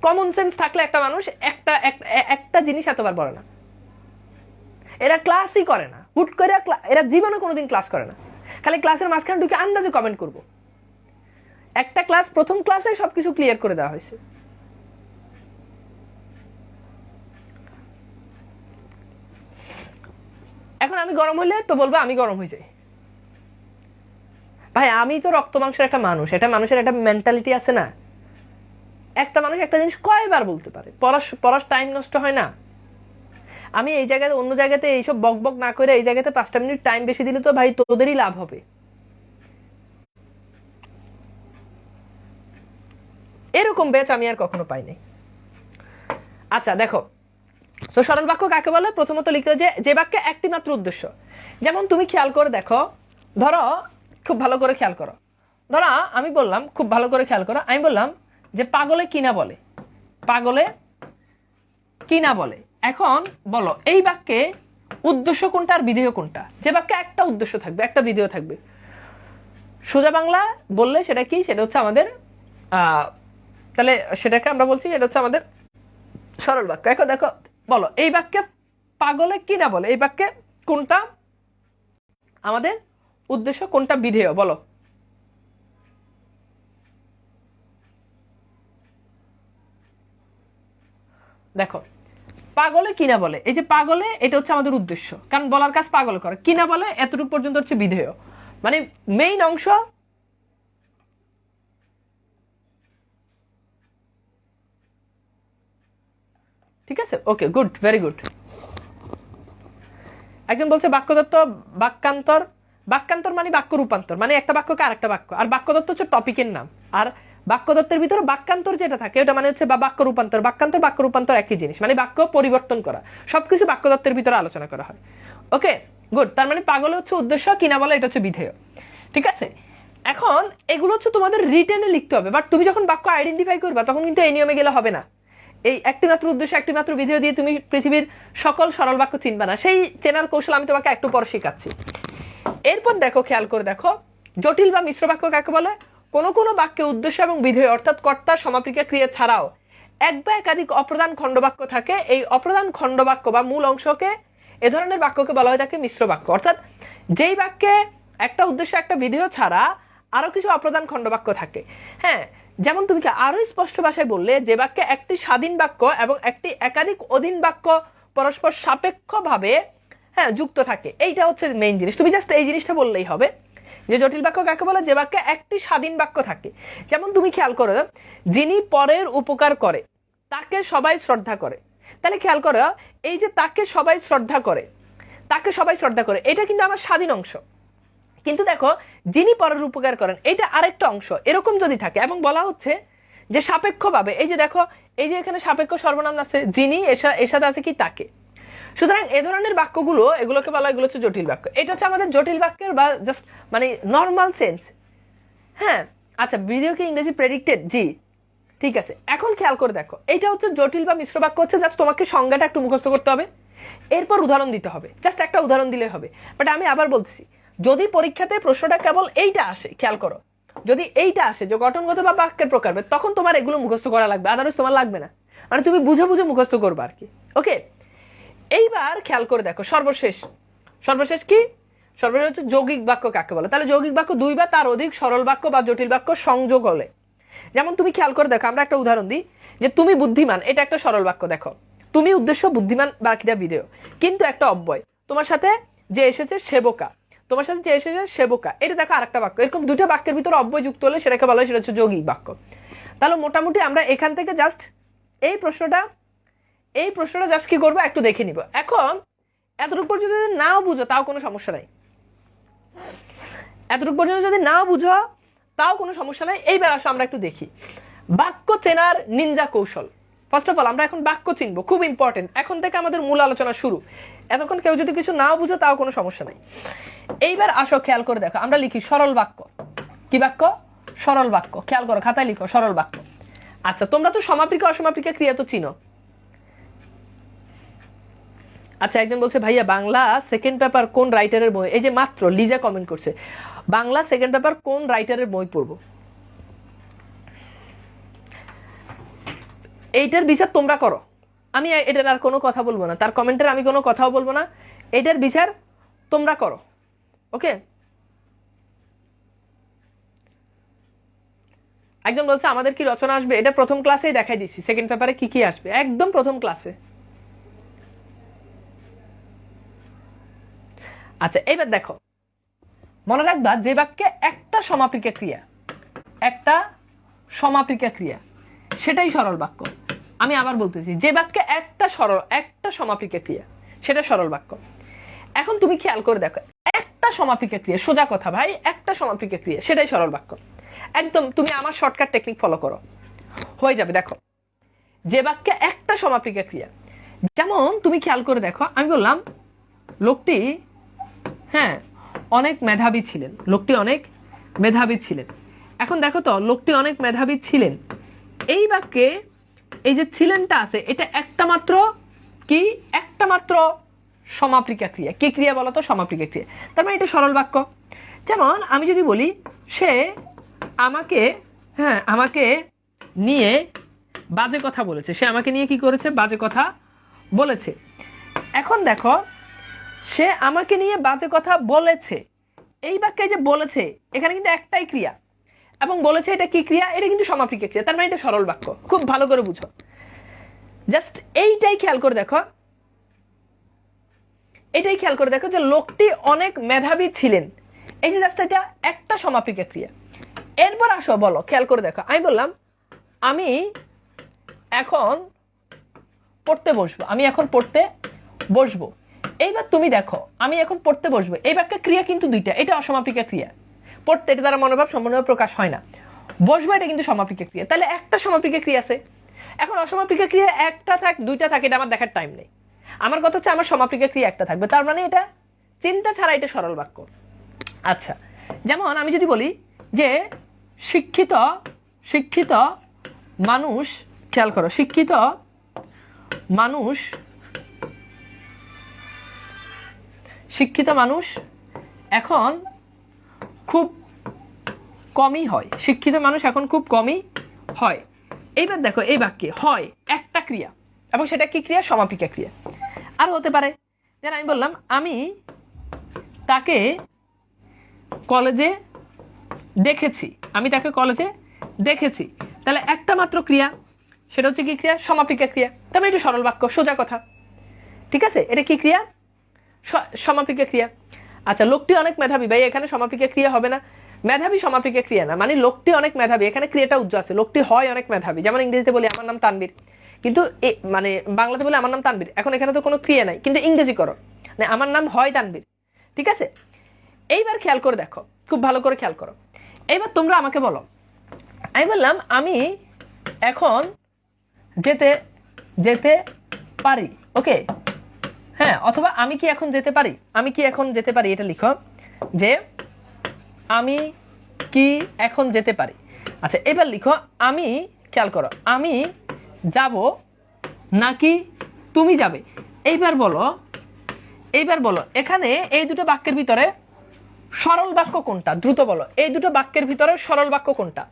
কমন সেন্স থাকলে একটা মানুষ একটা জিনিস এতবার বলে না। এরা ক্লাসই করে না, হুট করে এরা জীবনে কোনোদিন ক্লাস করে না, খালি ক্লাসের মাঝখানে ঢুকে আন্দাজে কমেন্ট করব। একটা ক্লাস প্রথম ক্লাসে সবকিছু ক্লিয়ার করে দেওয়া হয়েছে। এখন আমি গরম হলে তো বলবো আমি গরম হয়ে যাই। ভাই আমি তো রক্ত মাংসের একটা মানুষ, এটা মানুষের একটা মেন্টালিটি আছে না। একটা মানুষ একটা জিনিস কয়বার বলতে পারে? পড়ার টাইম নষ্ট হয় না? আমি এই জায়গাতে অন্য জায়গাতে এইসব বক বক না করে এই জায়গাতে 5টা মিনিট টাইম বেশি দিলে তো ভাই তোদেরই লাভ হবে। এরকম ব্যাচ আমি আর কখনো পাইনি। আচ্ছা দেখো, তো সরল বাক্য কাকে বলে? প্রথমত লিখতে যে বাক্যে একটি মাত্র উদ্দেশ্য। যেমন তুমি খেয়াল করে দেখো, ধরো খুব ভালো করে খেয়াল করো, ধরো আমি বললাম, খুব ভালো করে খেয়াল করো, আমি বললাম যে পাগলে কিনা বলে, পাগলে কিনা বলে। এখন বলো এই বাক্যে উদ্দেশ্য কোনটা আর বিধেয় কোনটা? যে বাক্যে একটা উদ্দেশ্য থাকবে একটা বিধেয় থাকবে। সোজা বাংলা বললে সেটা কি? সেটা হচ্ছে আমাদের তাহলে সেটাকে আমরা বলছি এটা হচ্ছে আমাদের সরল বাক্য। এখন দেখো বলো এই বাক্যে পাগলে কিনা বলে, এই বাক্যে কোনটা আমাদের উদ্দেশ্য কোনটা বিধেয়? বলো। দেখো পাগলে কিনা বলে, এই যে পাগলে এটা হচ্ছে আমাদের উদ্দেশ্য, কারণ বলার কাজ পাগল করে। কিনা বলে এতটুকু পর্যন্ত হচ্ছে বিধেয়, মানে মেইন অংশ। ঠিক আছে, ওকে, গুড, ভেরি গুড। একজন বলছে বাক্যদত্ত, বাক্যান্তর, বাক্যান্তর মানে বাক্য রূপান্তর, মানে একটা বাক্যকে আরেকটা বাক্য, আর বাক্যদত্ত হচ্ছে টপিকের নাম, আর বাক্যদত্তের ভিতরে বাক্যান্তর যেটা থাকে ওটা মানে হচ্ছে বা বাক্য রূপান্তর, বাক্যান্তর বাক্য রূপান্তর একই জিনিস, মানে বাক্য পরিবর্তন করা, সবকিছু বাক্যদত্তের ভিতরে আলোচনা করা হয়। ওকে, গুড। তার মানে পাগল হচ্ছে উদ্দেশ্য, কিনা বলা এটা হচ্ছে বিধেয়। ঠিক আছে, এখন এগুলো হচ্ছে তোমাদের রিটেনে লিখতে হবে, বাট তুমি যখন বাক্য আইডেন্টিফাই করবা তখন কিন্তু এই নিয়মে গেলে হবে না। এই একটি মাত্র উদ্দেশ্য, একটি মাত্র বিধেয় দিয়ে তুমি পৃথিবীর সকল সরল বাক্য চিনবা না। সেই চেনার কৌশল আমি তোমাকে একটু পর শেখাচ্ছি। এরপর দেখো, খেয়াল করে দেখো, জটিল বা মিশ্র বাক্য কাকে বলে? কোনো কোনো বাক্যে উদ্দেশ্য এবং বিধেয় অর্থাৎ কর্তা, সমাপিকা, ক্রিয়া ছাড়াও এক বা একাধিক অপ্রধান খণ্ডবাক্য থাকে। এই অপ্রধান খণ্ডবাক্য বা মূল অংশকে, এ ধরনের বাক্যকে বলা হয় থাকে মিশ্র বাক্য। অর্থাৎ যেই বাক্যে একটা উদ্দেশ্য, একটা বিধেয় ছাড়া আরো কিছু অপ্রধান খণ্ডবাক্য থাকে। হ্যাঁ, যেমন তুমি কি আরো স্পষ্ট ভাষায় বললে, যে বাক্যে একটি স্বাধীন বাক্য এবং একটি একাধিক অধীন বাক্য পরস্পর সাপেক্ষভাবে যুক্ত থাকে, এইটা হচ্ছে মেইন জিনিস। তুমি জাস্ট এই জিনিসটা বললেই হবে যে জটিল বাক্য কাকে বলে? যে বাক্যে একটি স্বাধীন বাক্য থাকে। যেমন তুমি খেয়াল করো, যিনি পরের উপকার করে তাকে সবাই শ্রদ্ধা করে। তাহলে খেয়াল করো, এই যে তাকে সবাই শ্রদ্ধা করে, তাকে সবাই শ্রদ্ধা করে, এটা কিন্তু আমার স্বাধীন অংশ। কিন্তু দেখো, যিনি পরের উপকার করেন এটা আরেকটা অংশ। এরকম যদি থাকে এবং বলা হচ্ছে যে সাপেক্ষভাবে, এই যে দেখো, এই যে এখানে সাপেক্ষ সর্বনাম আছে, যিনি, এর সাথে আছে কি তাকে। সুতরাং এ ধরনের বাক্যগুলো, এগুলোকে বলা হয়, এগুলো হচ্ছে জটিল বাক্য। এটা হচ্ছে আমাদের জটিল বাক্যের বা জাস্ট মানে নর্মাল সেন্স। হ্যাঁ, আচ্ছা, ভিডিও কি ইংরেজি প্রেডিক্টেড? জি, ঠিক আছে। এখন খেয়াল করে দেখো, এইটা হচ্ছে জটিল বা মিশ্র বাক্য হচ্ছে জাস্ট তোমাকে সংজ্ঞাটা একটু মুখস্থ করতে হবে, এরপর উদাহরণ দিতে হবে। জাস্ট একটা উদাহরণ দিলে হবে। বাট আমি আবার বলছি, যদি পরীক্ষাতে প্রশ্নটা কেবল এইটা আসে, খেয়াল করো, যদি এইটা আসে যে গঠনগত বা বাক্যের প্রকারভেদ, তখন তোমার এগুলো মুখস্থ করা লাগবে, আদারওয়াইজ তোমার লাগবে না। মানে তুমি বুঝে বুঝে মুখস্থ করবে আর কি। ওকে, এইবার খেয়াল করে দেখো, সর্বশেষ, সর্বশেষ কি? সর্বশেষ হচ্ছে যৌগিক বাক্য কাকে বলে? তাহলে যৌগিক বাক্য দুই বা তার অধিক সরল বাক্য বা জটিল বাক্য সংযোগ হলে। যেমন তুমি খেয়াল করে দেখো, আমরা একটা উদাহরণ দিই, যে তুমি বুদ্ধিমান, এটা একটা সরল বাক্য। দেখো, তুমি উদ্দেশ্য, বুদ্ধিমান, বাকিটা বিধেয়, কিন্তু একটা অব্যয়। তোমার সাথে যে এসেছে সেবকা, তোমার সাথে যে এসেছে সেবকা, এটা দেখো আরেকটা বাক্য। এরকম দুটো বাক্যের ভিতরে অব্যয় যুক্ত হলে সেটাকে বলা হয়, সেটা হচ্ছে যৌগিক বাক্য। তাহলে মোটামুটি আমরা এখান থেকে জাস্ট এই প্রশ্নটা জাস্ট কি করবো একটু দেখে নিব। এখন এতটুকু পর্যন্ত যদি নাও বুঝো তাও কোনো সমস্যা নাই, এতটুকু পর্যন্ত যদি নাও বুঝো তাও কোনো সমস্যা নাই। এইবার আসো আমরা একটু দেখি বাক্য চেনার নিনজা কৌশল। ফার্স্ট অফ অল আমরা এখন বাক্য চিনবো, খুব ইম্পর্টেন্ট। এখন থেকে আমাদের মূল আলোচনা শুরু। এতক্ষণ কেউ যদি কিছু নাও বুঝো তাও কোনো সমস্যা নাই। এইবার আসো, খেয়াল করে দেখো, আমরা লিখি সরল বাক্য। কি বাক্য? সরল বাক্য। খেয়াল করো, খাতায় লিখো সরল বাক্য। আচ্ছা, তোমরা তো সমাপিকা অসমাপিকা ক্রিয়া তো চিনো। আচ্ছা, একজন বলছে ভাইয়া বাংলা সেকেন্ড পেপার কোন রাইটারের বই? এই যে মাত্র লিজা কমেন্ট করছে, বাংলা সেকেন্ড পেপার কোন রাইটারের বই পড়বো? এইটার বিচার তোমরা করো, আমি এটার আর কোনো কথা বলবো না, তার কমেন্টের আমি কোনো কথাও বলবো না। এটার বিচার তোমরা করো। ওকে, একজন বলছে আমাদের কি রচনা আসবে? এটা প্রথম ক্লাসেই দেখাই দিছি, সেকেন্ড পেপারে কি কি আসবে, একদম প্রথম ক্লাসে। আচ্ছা, এইবার দেখো, মনে রাখবা যে বাক্যে একটা সমাপিকা ক্রিয়া, একটা সমাপিকা ক্রিয়া, সেটাই সরল বাক্য। আমি আবার বলতেছি, যে বাক্যে একটা সমাপিকা ক্রিয়া, সেটা সরল বাক্য। এখন তুমি খেয়াল করে দেখো, একটা সমাপিকা ক্রিয়া, সোজা কথা ভাই, একটা সমাপিকা ক্রিয়া, সেটাই সরল বাক্য। একদম তুমি আমার শর্টকাট টেকনিক ফলো করো, হয়ে যাবে। দেখো, যে বাক্যে একটা সমাপিকা ক্রিয়া, যেমন তুমি খেয়াল করে দেখো, আমি বললাম লোকটি অনেক মেধাবী ছিলেন, লোকটি অনেক মেধাবী ছিলেন। এখন দেখো তো, লোকটি অনেক মেধাবী ছিলেন, এই বাক্যে এই যে ছিলেনটা আছে, এটা একটা মাত্র সমাপিকা ক্রিয়া। কি ক্রিয়া বলো তো? সমাপিকা ক্রিয়া। তার মানে এটা সরল বাক্য। যেমন আমি যদি বলি সে আমাকে নিয়ে বাজে কথা বলেছে, সে আমাকে নিয়ে কি করেছে? বাজে কথা বলেছে। এখন দেখো, সে আমাকে নিয়ে বাজে কথা বলেছে, এই বাক্যে যে বলেছে, এখানে কিন্তু একটাই ক্রিয়া, এবং বলেছে এটা কি ক্রিয়া? এটা কিন্তু সমাপিকা ক্রিয়া। তার মানে এটা সরল বাক্য। খুব ভালো করে বুঝো, জাস্ট এইটাই খেয়াল করে দেখো, এটাই খেয়াল করে দেখো যে লোকটি অনেক মেধাবী ছিলেন, এই যে জাস্ট এটা একটা সমাপিকা ক্রিয়া। এরপর আসো, বলো, খেয়াল করে দেখো, আমি বললাম আমি এখন পড়তে বসবো, আমি এখন পড়তে বসবো। এইবার তুমি দেখো আমি এখন পড়তে বসবো, এই বাক্যে ক্রিয়া কিন্তু দুইটা, এটা অসমাপিকা ক্রিয়া। পড়তে এটা দ্বারা মনোভাব সম্পূর্ণভাবে প্রকাশ হয় না, বসবো এটা কিন্তু সমাপিকা ক্রিয়া, তাহলে একটা সমাপিকা ক্রিয়া আছে। এখন অসমাপিকা ক্রিয়া একটা থাক দুইটা থাকে এটা আমার দেখার টাইম নেই, আমার কথা হচ্ছে আমার সমাপিকা ক্রিয়া একটা থাকবে, তার মানে এটা চিন্তা ছাড়া এটা সরল বাক্য। আচ্ছা, যেমন আমি যদি বলি যে শিক্ষিত শিক্ষিত মানুষ, খেয়াল করো, শিক্ষিত মানুষ এখন খুব কমই হয়, শিক্ষিত মানুষ এখন খুব কমই হয়। এইবার দেখো এই বাক্যে হয় একটা ক্রিয়া, এবং সেটা কি ক্রিয়া? সমাপিকা ক্রিয়া। আর হতে পারে যেন আমি বললাম আমি তাকে কলেজে দেখেছি, আমি তাকে কলেজে দেখেছি, তাহলে একটা মাত্র ক্রিয়া, সেটা হচ্ছে কি ক্রিয়া? সমাপিকা ক্রিয়া। তার মানে এটা সরল বাক্য, সোজা কথা, ঠিক আছে? এটা কি ক্রিয়া? সমাপিকা ক্রিয়া। আচ্ছা, লোকটি অনেক মেধাবী, ভাই এখানে সমাপিকা ক্রিয়া হবে না, মেধাবী সমাপিকা ক্রিয়া না, মানে লোকটি অনেক মেধাবী, এখানে ক্রিয়াটা উজ্জ্বল আছে, লোকটি হয় অনেক মেধাবী। যেমন ইংরেজিতে বলি আমার নাম তানবীর, কিন্তু মানে বাংলাতে বলে আমার নাম তানবীর, এখন এখানে তো কোনো ক্রিয়া নাই, কিন্তু ইংরেজি করো মানে আমার নাম হয় তানবীর, ঠিক আছে? এইবার খেয়াল করে দেখো, খুব ভালো করে খেয়াল করো, এইবার তোমরা আমাকে বলো, আমি বললাম আমি এখন যেতে যেতে পারি, ওকে, হ্যাঁ, অথবা আমি কি এখন যেতে পারি, আমি কি এখন যেতে পারি, এটা লিখো যে আমি কি এখন যেতে পারি। আচ্ছা, এবার লিখো আমি, খেয়াল করো, আমি যাব নাকি তুমি যাবে। এইবার বলো এখানে এই দুটো বাক্যের ভিতরে সরল বাক্য কোনটা? দ্রুত বলো, এই দুটো বাক্যের ভিতরে সরল বাক্য কোনটা?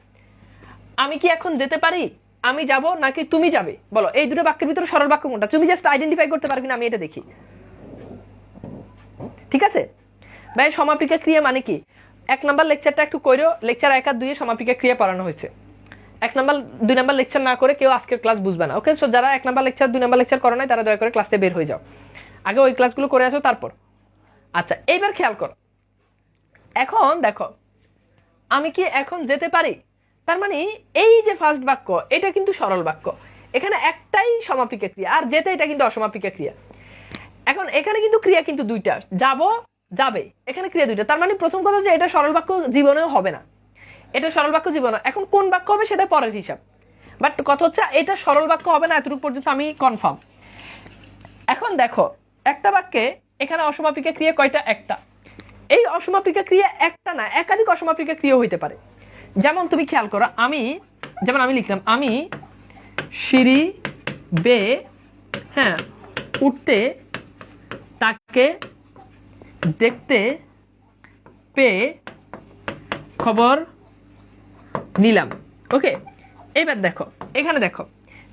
আমি কি এখন যেতে পারি, আমি যাব নাকি তুমি যাবে, বলো এই দুটো বাক্যের ভিতরে সরল বাক্য কোনটা? তুমি জাস্ট আইডেন্টিফাই করতে পারবে না, আমি এটা দেখি, ঠিক আছে? ভাই সমাপিকা ক্রিয়া মানে কি? 1 নম্বর লেকচারটা একটু কইরো, লেকচার 1 আর 2 এ সমাপিকা ক্রিয়া পড়ানো হয়েছে। 1 নম্বর 2 নম্বর লেকচার না করে কেউ আজকের ক্লাস বুঝবে না, ওকে? সো যারা 1 নম্বর লেকচার 2 নম্বর লেকচার করো নাই তারা দয়া করে ক্লাস থেকে বের হয়ে যাও, আগে ওই ক্লাসগুলো করে আসো তারপর। আচ্ছা, এইবার খেয়াল করো, এখন দেখো আমি কি এখন যেতে পারি, তার মানে এই যে ফার্স্ট বাক্য এটা কিন্তু সরল বাক্য, এখানে একটাই সমাপিকা ক্রিয়া, আর যেতে এটা কিন্তু অসমাপিকা ক্রিয়া। এখন এখানে কিন্তু ক্রিয়া কিন্তু দুইটা, যাব যাবে, এখানে ক্রিয়া দুইটা, তার মানে প্রথম কথা যে এটা সরল বাক্য জীবনেও হবে না, এটা সরল বাক্য জীবনে, এখন কোন বাক্য হবে সেটা পরের হিসাব, বাট কথা হচ্ছে এটা সরল বাক্য হবে না, এতটুকু পর্যন্ত আমি কনফার্ম। এখন দেখো একটা বাক্যে এখানে অসমাপিকা ক্রিয়া কয়টা? একটা। এই অসমাপিকা ক্রিয়া একটা না, একাধিক অসমাপিকা ক্রিয়া হইতে পারে। যেমন তুমি খেয়াল করো, যেমন আমি লিখলাম আমি সিঁড়ি বেয়ে, হ্যাঁ, উঠতে তাকে দেখতে পেয়ে খবর নিলাম, ওকে? এবার দেখো এখানে দেখো,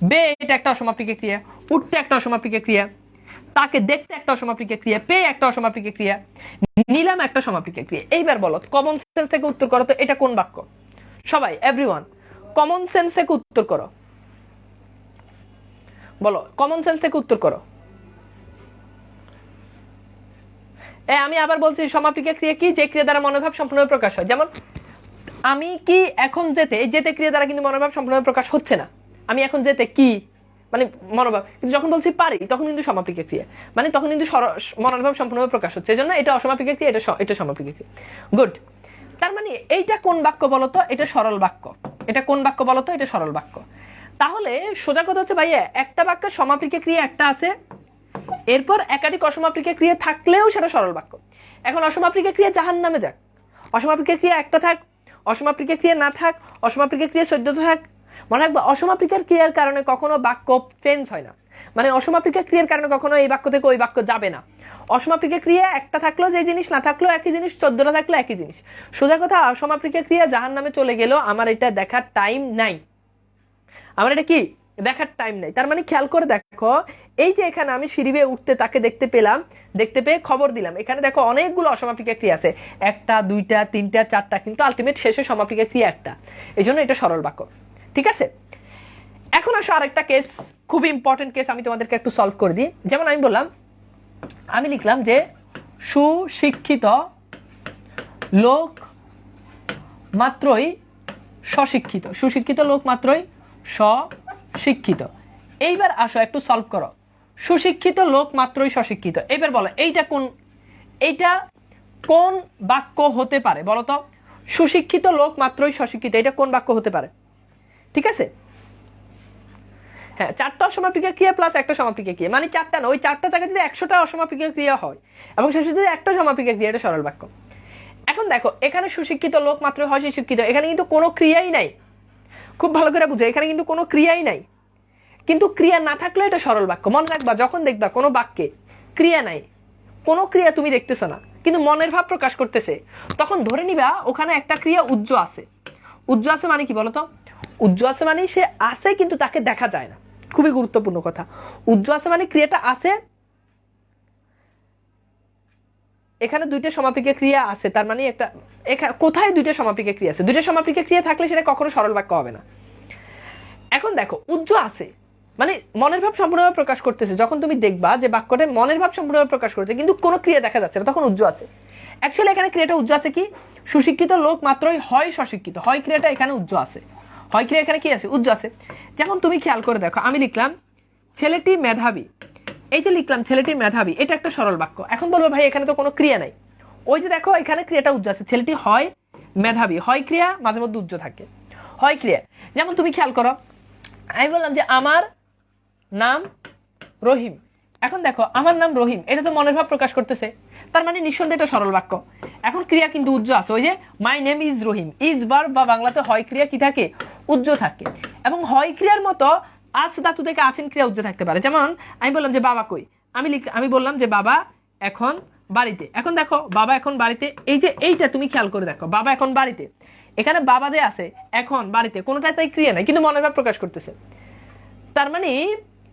বে এটা একটা অসমাপিকা ক্রিয়া, উঠতে একটা অসমাপিকা ক্রিয়া, তাকে দেখতে একটা অসমাপিকা ক্রিয়া, পেয়ে একটা অসমাপিকা ক্রিয়া, নিলাম একটা সমাপিকা ক্রিয়া। এইবার বলো কমন সেন্স থেকে উত্তর করো তো এটা কোন বাক্য? সবাই এভরিওয়ান কমন সেন্স থেকে উত্তর করো, বলো কমন সেন্স থেকে উত্তর করো। আমি আবার বলছি সমাপিকা ক্রিয়া কি? যে ক্রিয়া দ্বারা মনোভাব সম্পূর্ণভাবে প্রকাশ হয়। যেমন আমি কি এখন যেতে, এই যেতে ক্রিয়া দ্বারা কিন্তু মনোভাব সম্পূর্ণভাবে প্রকাশ হচ্ছে না, আমি এখন যেতে কি মানে মনোভাব, কিন্তু যখন বলছি পারি তখন কিন্তু সমাপিকা ক্রিয়া, মানে তখন কিন্তু মনোভাব সম্পূর্ণভাবে প্রকাশ হচ্ছে, এজন্য এটা অসমাপিকা ক্রিয়া, এটা সমাপিকা ক্রিয়া। গুড। তার মানে এইটা কোন বাক্য বলতো? এটা সরল বাক্য। এটা কোন বাক্য বলতো? এটা সরল বাক্য। তাহলে সোজা কথা হচ্ছে ভাইয়া, একটা বাক্যের সমাপিকা ক্রিয়া একটা আছে, এরপর একাধিক অসমাপিকা ক্রিয়া থাকলেও সেটা সরল বাক্য। এখন অসমাপিকা ক্রিয়া জাহান্নামে যাক, অসমাপিকা ক্রিয়া একটা থাক, অসমাপিকা ক্রিয়া না থাক, অসমাপিকা ক্রিয়া 14 থাক, মনে রাখবা অসমাপিকার ক্রিয়ার কারণে কখনো বাক্য চেঞ্জ হয় না, মানে অসমাপিকা ক্রিয়ার কারণে কখনো এই বাক্য থেকে ওই বাক্য যাবে না। অসমাপিকা ক্রিয়া একটা থাকলেও যে জিনিস, না থাকলেও একই জিনিস, 14টা থাকলেও একই জিনিস। সোজা কথা, অসমাপিকা ক্রিয়া জাহান্নামে চলে গেলেও আমার এটা দেখার টাইম নাই, আমার এটা কি দেখার টাইম নাই। তার মানে খেয়াল করে দেখো, এই যে এখানে আমি সিঁড়ি বেয়ে উঠতে তাকে দেখতে পেলাম, দেখতে পেয়ে খবর দিলাম, এখানে দেখো অনেকগুলো অসমাপিকা ক্রিয়া আছে, 1টা 2টা 3টা 4টা, কিন্তু আলটিমেট শেষে সমাপিকা ক্রিয়া একটা, এই জন্য এটা সরল বাক্য, ঠিক আছে? এখন আসো আরেকটা কেস, খুব ইম্পর্টেন্ট কেস, আমি তোমাদেরকে একটু সলভ করে দিই। যেমন আমি বললাম, আমি লিখলাম যে সুশিক্ষিত লোক মাত্রই স্বশিক্ষিত, সুশিক্ষিত লোক মাত্রই স্বশিক্ষিত। এইবার আসো একটু সলভ করো। সুশিক্ষিত লোক মাত্রই সশিক্ষিত, এবার বলো এইটা কোন বাক্য হতে পারে বলো তো? সুশিক্ষিত লোক মাত্রই সশিক্ষিত, এটা কোন বাক্য হতে পারে? ঠিক আছে, হ্যাঁ, 4টা অসমাপিকা ক্রিয়া প্লাস একটা সমাপিকা ক্রিয়া, মানে 4টা না, ওই 4টা জায়গায় যদি 100টা অসমাপিকা ক্রিয়া হয় এবং শেষে যদি একটা সমাপিকা ক্রিয়া, এটা সরল বাক্য। এখন দেখো এখানে সুশিক্ষিত লোক মাত্রই হয় শিক্ষিত, এখানে কিন্তু কোনো ক্রিয়াই নাই, খুব ভালো করে বুঝো, এখানে কিন্তু কোনো ক্রিয়াই নাই, কিন্তু ক্রিয়া না থাকলে এটা সরল বাক্য। মনে রাখবা, যখন দেখবা কোনো বাক্যে ক্রিয়া নাই, কোনো ক্রিয়া তুমি দেখতেছো না কিন্তু মনের ভাব প্রকাশ করতেছে, তখন ধরে নিবা ওখানে একটা ক্রিয়া উজ্জ আছে। উজ্জ আছে মানে কি বলতো? উজ্জ আছে মানে সে আছে কিন্তু তাকে দেখা যায় না। খুবই গুরুত্বপূর্ণ কথা, উজ্জ আছে মানে ক্রিয়াটা আছে, এখানে দুইটা সমাপিকা ক্রিয়া আছে, তার মানে একটা কোথায় দুইটা সমাপিকা ক্রিয়া আছে? দুইটা সমাপিকা ক্রিয়া থাকলে সেটা কখনো সরল বাক্য হবে না। এখন দেখো উজ্জ আছে মানে মনের ভাব সম্পূর্ণভাবে প্রকাশ করতেছে, যখন তুমি দেখবা যে বাক্যটা মনের ভাব সম্পূর্ণভাবে প্রকাশ করতে কিন্তু কোনো ক্রিয়া দেখা যাচ্ছে না, তখন উজ্জ আছে। অ্যাকচুয়ালি এখানে ক্রিয়াটা উজ্জ আছে কি? সুশিক্ষিত লোক মাত্রই হয় সশিক্ষিত, হয় ক্রিয়াটা এখানে উজ্জ আছে, হয় ক্রিয়া এখানে কি আছে? উজ্জ আছে। যেমন তুমি খেয়াল করে দেখো, আমি লিখলাম ছেলেটি মেধাবী, এই যে লিখলাম ছেলেটি মেধাবী, এটা একটা সরল বাক্য। এখন বলবো ভাই এখানে তো কোনো ক্রিয়া নাই, ওই যে দেখো এখানে ক্রিয়াটা উজ্জ আছে, ছেলেটি হয় মেধাবী, হয় ক্রিয়া মাঝে মধ্যে উজ্জ থাকে, হয় ক্রিয়া। যেমন তুমি খেয়াল করো, আমি বললাম যে আমার নাম রহিম, এখন দেখো আমার নাম রহিম, এটা তো মনের ভাব প্রকাশ করতেছে, তার মানে নিঃসন্দেহে এটা সরল বাক্য। এখন ক্রিয়া কিন্তু উজ্জ আছে, ওই যে my name is Rahim, is verb বা বাংলাতে হয় ক্রিয়া কি থাকে? উজ্জ থাকে। এবং হয় ক্রিয়ার মতো আজ ধাতু থেকে আছেন ক্রিয়া উজ্জ থাকতে পারে। যেমন আমি বললাম যে বাবা কই, আমি বললাম যে বাবা এখন বাড়িতে, এখন দেখো বাবা এখন বাড়িতে, এই যে এইটা তুমি খেয়াল করে দেখো, বাবা এখন বাড়িতে, এখানে বাবা যে আছে এখন বাড়িতে, কোনোটাই তাই ক্রিয়া নাই কিন্তু মনের ভাব প্রকাশ করতেছে, তার মানে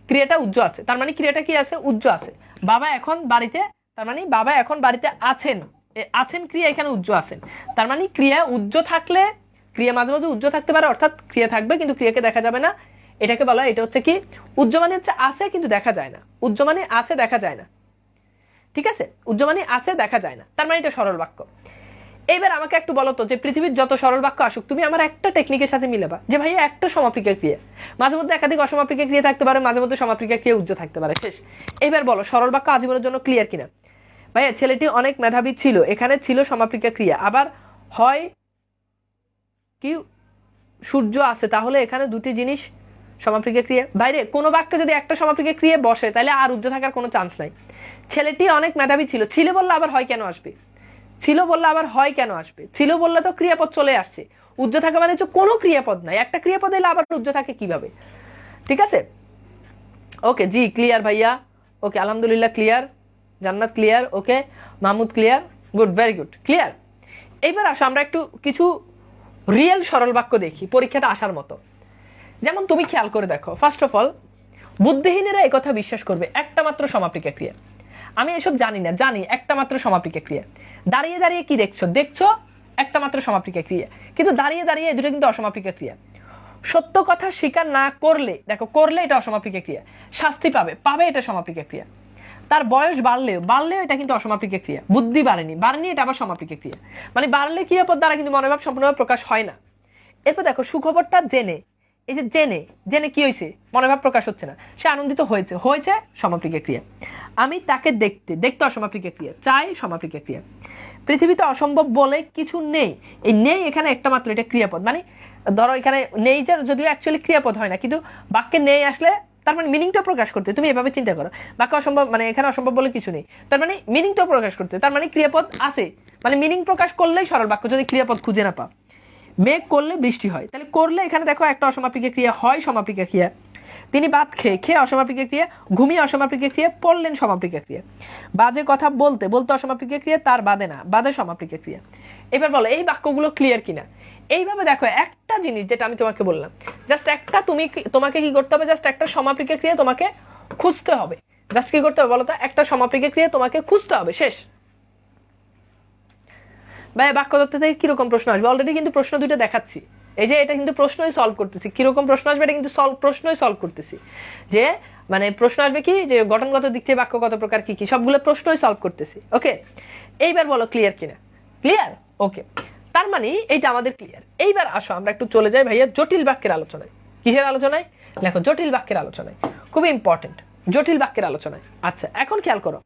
ক্রিয়াটা উজ্জ আছে, তার মানে ক্রিয়াটা কি আছে? উজ্জ আছে। বাবা এখন বাড়িতে, তার মানে বাবা এখন বাড়িতে আছেন, আছেন ক্রিয়া এখানে উজ্জ আছেন, তার মানে ক্রিয়া উজ্জ থাকলে, ক্রিয়া মাঝে মাঝে উজ্জ থাকতে পারে, অর্থাৎ ক্রিয়া থাকবে কিন্তু ক্রিয়াকে দেখা যাবে না, এটাকে বলা হয়, এটা হচ্ছে কি? উজ্জ মানে হচ্ছে আছে কিন্তু দেখা যায় না, উজ্জ মানে আছে দেখা যায় না, ঠিক আছে? উজ্জ মানে আছে দেখা যায় না, তার মানে এটা সরল বাক্য। এইবার আমাকে একটু বলো তো, যে পৃথিবীর যত সরল বাক্য আসুক, তুমি আমার একটা টেকনিকের সাথে মিলাবা যে ভাইয়া একটা সমাপিকা ক্রিয়া, মাঝে মধ্যে একাধিক অসমাপিকা ক্রিয়া থাকতে পারে, মাঝে মধ্যে সমাপিকা ক্রিয়া উজ্জ থাকতে পারে, শেষ। এইবার বলো সরল বাক্য আজীবনের জন্য ক্লিয়ার কিনা? ভাইয়া ছেলেটি অনেক মেধাবী ছিল, এখানে ছিল সমাপিকা ক্রিয়া, আবার হয় কি সূর্য আছে, তাহলে এখানে দুটি জিনিস সমাপিকা ক্রিয়া। বাইরে কোনো বাক্যে যদি একটা সমাপিকা ক্রিয়া বসে তাহলে আর উজ্জ থাকার কোনো চান্স নাই। ছেলেটি অনেক মেধাবী ছিল, ছিল বললে আবার হয় কেন আসবে? ছিল বললে আবার হয় কেন আসবে? ছিল বললে তো ক্রিয়াপদ চলে আসছে, উজ্জ থাকা মানে হচ্ছে কোনো ক্রিয়াপদ নাই, একটা ক্রিয়াপদ এলে আবার উজ্জ থাকে কিভাবে? ঠিক আছে, ওকে জি ক্লিয়ার ভাইয়া, ওকে আলহামদুলিল্লাহ clear, Jannat clear, okay Mahmud clear, good, very good, clear. এইবার আসো আমরা একটু কিছু রিয়েল সরল বাক্য দেখি পরীক্ষাটা আসার মতো। যেমন তুমি খেয়াল করে দেখো, ফার্স্ট অফ অল বুদ্ধিহীনেরা এই কথা বিশ্বাস করবে একটা মাত্র সমাপিকা ক্রিয়া, আমি এসব জানি না, জানি একটা মাত্র সমাপিকা ক্রিয়া। দাঁড়িয়ে দাঁড়িয়ে কি দেখছো একটা মাত্র সমাপিকা ক্রিয়া, কিন্তু দাঁড়িয়ে দাঁড়িয়ে দুটো কিন্তু অসমাপিকা ক্রিয়া। সত্য কথা স্বীকার না করলে, দেখো করলে এটা অসমাপিকা ক্রিয়া, শাস্তি পাবে এটা সমাপিকা ক্রিয়া। তার বয়স বাড়লেও এটা কিন্তু অসমাপিকা ক্রিয়া। বুদ্ধি বাড়েনি এটা আবার সমাপিকা ক্রিয়া, মানে বাড়লে ক্রিয়াপদ দ্বারা কিন্তু মনোভাব সম্পূর্ণভাবে প্রকাশ হয় না। এরপর দেখো সুখবরটা জেনে, এই যে জেনে কি হয়েছে? মনোভাব প্রকাশ হচ্ছে না, সে আনন্দিত হয়েছে সমাপিকা ক্রিয়া। আমি তাকে দেখতে অসমাপিকা ক্রিয়া, চাই সমাপিকা ক্রিয়া। পৃথিবীতে অসম্ভব বলে কিছু নেই, এই নেই এখানে একটা মাত্র, এটা ক্রিয়াপদ, মানে ধরো এখানে নেই যে যদিও অ্যাকচুয়ালি ক্রিয়াপদ হয় না, কিন্তু বাক্যে নেই আসলে তার মানে মিনিংটা প্রকাশ করতে, তুমি এভাবে চিন্তা করো, বাক্য অসম্ভব মানে এখানে অসম্ভব বলে কিছু নেই, তার মানে মিনিংটা প্রকাশ করতে, তার মানে ক্রিয়াপদ আছে, মানে মিনিং প্রকাশ করলেই সরল বাক্য যদি ক্রিয়াপদ খুঁজে না পাও। মেঘ করলে বৃষ্টি হয়, তাহলে করলে এখানে দেখো একটা অসমাপিকা ক্রিয়া, হয় সমাপিকা ক্রিয়া। তিনি ভাত খেয়ে অসমাপিকা ক্রিয়া, ঘুমিয়ে অসমাপিকা ক্রিয়া, পড়লেন সমাপিকা ক্রিয়া। বাজে কথা বলতে অসমাপিকা ক্রিয়া, তার বাদে সমাপিকা ক্রিয়া। এবার বলো এই বাক্যগুলো ক্লিয়ার কিনা? এইভাবে দেখো একটা জিনিস যেটা আমি তোমাকে বললাম, জাস্ট একটা তোমাকে কি করতে হবে? জাস্ট একটা সমাপিকা ক্রিয়া তোমাকে খুঁজতে হবে। জাস্ট কি করতে হবে বলো তো? একটা সমাপিকা ক্রিয়া তোমাকে খুঁজতে হবে, শেষ। ভাই বাক্য তত্ত্ব থেকে কিরকম প্রশ্ন আসবে? অলরেডি কিন্তু প্রশ্ন দুইটা দেখাচ্ছি, এই যে এটা কিন্তু প্রশ্নই সলভ করতেছি। কিরকম প্রশ্ন আসবে এটা কিন্তু প্রশ্নই সলভ করতেছি, যে মানে প্রশ্ন আসবে কি, যে গঠনগত দিক থেকে বাক্য কত প্রকার কি কি, সবগুলো প্রশ্নই সলভ করতেছি। ওকে, এইবার বলো ক্লিয়ার কিনা? ক্লিয়ার, ওকে, তার মানে এইটা আমাদের ক্লিয়ার। এইবার আসো আমরা একটু চলে যাই ভাইয়া জটিল বাক্যের আলোচনায়। কিসের আলোচনায়? দেখো জটিল বাক্যের আলোচনায়। খুবই ইম্পর্টেন্ট জটিল বাক্যের আলোচনায়। আচ্ছা এখন খেয়াল করো,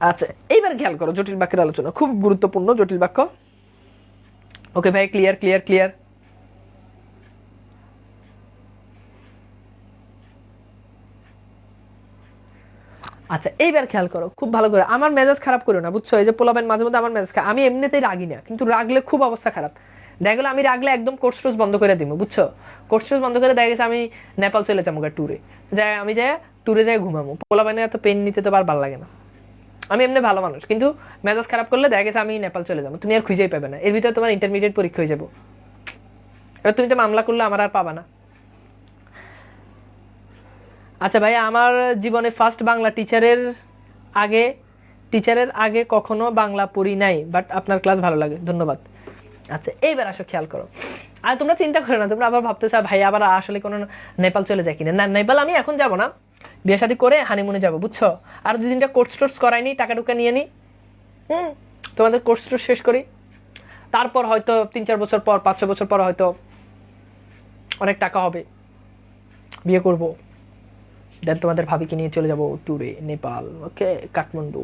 আচ্ছা এইবার খেয়াল করো জটিল বাক্যের আলোচনা খুব গুরুত্বপূর্ণ জটিল বাক্য। ওকে ভাই, ক্লিয়ার ক্লিয়ার ক্লিয়ার। আচ্ছা এইবার খেয়াল করো খুব ভালো করে, আমার মেজাজ খারাপ করো না বুঝছো, এই যে পোলাবেন মাঝে মধ্যে আমার মেজাজ খারাপ, আমি এমনিতেই রাগি না, কিন্তু রাগলে খুব অবস্থা খারাপ। দেখা গেলো আমি রাগলে একদম কোর্স টোর্স বন্ধ করে দিব বুঝছো, কোর্স টোর্স বন্ধ করে দেখা গেছে আমি নেপাল চলে যাবো ট্যুরে, যাই আমি যাই ট্যুরে যাই ঘুমাবো, পোলাবেনে এত পেন নিতে তো আর ভালো লাগে না। আমি এমনি ভালো মানুষ, কিন্তু মেজাজ খারাপ করলে দেখা গেছে আমি নেপাল চলে যাবো, তুমি আর খুঁজেই পাবে না, এর ভিতরে তোমার ইন্টারমিডিয়েট পরীক্ষা হয়ে যাবো, এবার তুমি তো মামলা করলে আমার আর পাবা না। আচ্ছা ভাই, আমার জীবনে ফার্স্ট বাংলা টিচারের আগে কখনো বাংলা পড়ি নাই, বাট আপনার ক্লাস ভালো লাগে, ধন্যবাদ। আচ্ছা এইবার আসো খেয়াল করো, আর তোমরা চিন্তা করো না, তোমরা আবার ভাবতেছো ভাই আবার আসলে কোনো নেপাল চলে যায় কিনা, না নেপাল আমি এখন যাবো না, বিয়ে শাদী করে হানিমুনে যাবো বুঝছো, আর 2-3টা কোর্স টোর্স করাইনি, টাকা টুকা নিয়ে নি, তোমাদের কোর্স টোর্স শেষ করি, তারপর হয়তো 3-4 বছর পর 5-6 বছর পর হয়তো অনেক টাকা হবে, বিয়ে করব, দেন তোমাদের ভাবিকে নিয়ে চলে যাব ট্যুরে নেপাল, ওকে কাঠমান্ডু,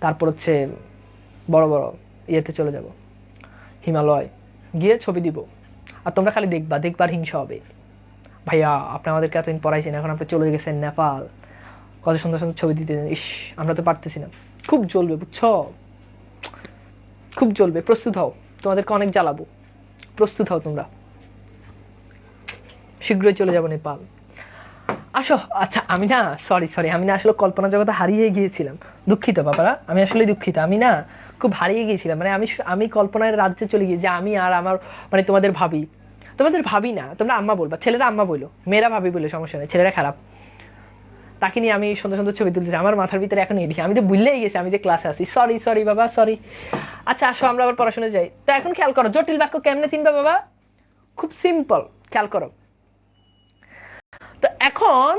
তারপর হচ্ছে বড় বড় ইয়েতে চলে যাব হিমালয়, গিয়ে ছবি দিব, আর তোমরা খালি দেখবার হিংসা হবে, ভাইয়া আপনি আমাদেরকে এতদিন পড়াইছেন, এখন আপনি চলে গেছেন নেপাল, কত সুন্দর সুন্দর ছবি দিতে, ইস আমরা তো পারতেছি না, খুব জ্বলবে বুঝছো, খুব জ্বলবে, প্রস্তুত হও, তোমাদেরকে অনেক জ্বালাবো, প্রস্তুত হও তোমরা, শীঘ্রই চলে যাব নেপাল, আসো। আচ্ছা আমি না সরি আমি না আসলে কল্পনা জগতে হারিয়ে গিয়েছিলাম, দুঃখিত বাবারা, আমি আসলে দুঃখিত, আমি না খুব হারিয়ে গিয়েছিলাম, মানে আমি কল্পনার রাজ্যে চলে গিয়ে যে আমি আর আমার মানে তোমাদের ভাবি না, তোমরা আম্মা বলবা, ছেলেরা আম্মা বলো, মেয়েরা ভাবি বলে সমস্যা নেই, ছেলেরা খারাপ, তাকে নিয়ে আমি সুন্দর সুন্দর ছবি তুলতেছি, আমার মাথার ভিতরে এখন এডিট, আমি তো ভুলেই গেছি আমি যে ক্লাসে আছি, সরি বাবা সরি। আচ্ছা আসো আমরা আবার পড়াশোনা যাই। তো এখন খেয়াল করো জটিল বাক্য কেমনে চিনবা বাবা, খুব সিম্পল, খেয়াল করো। তো এখন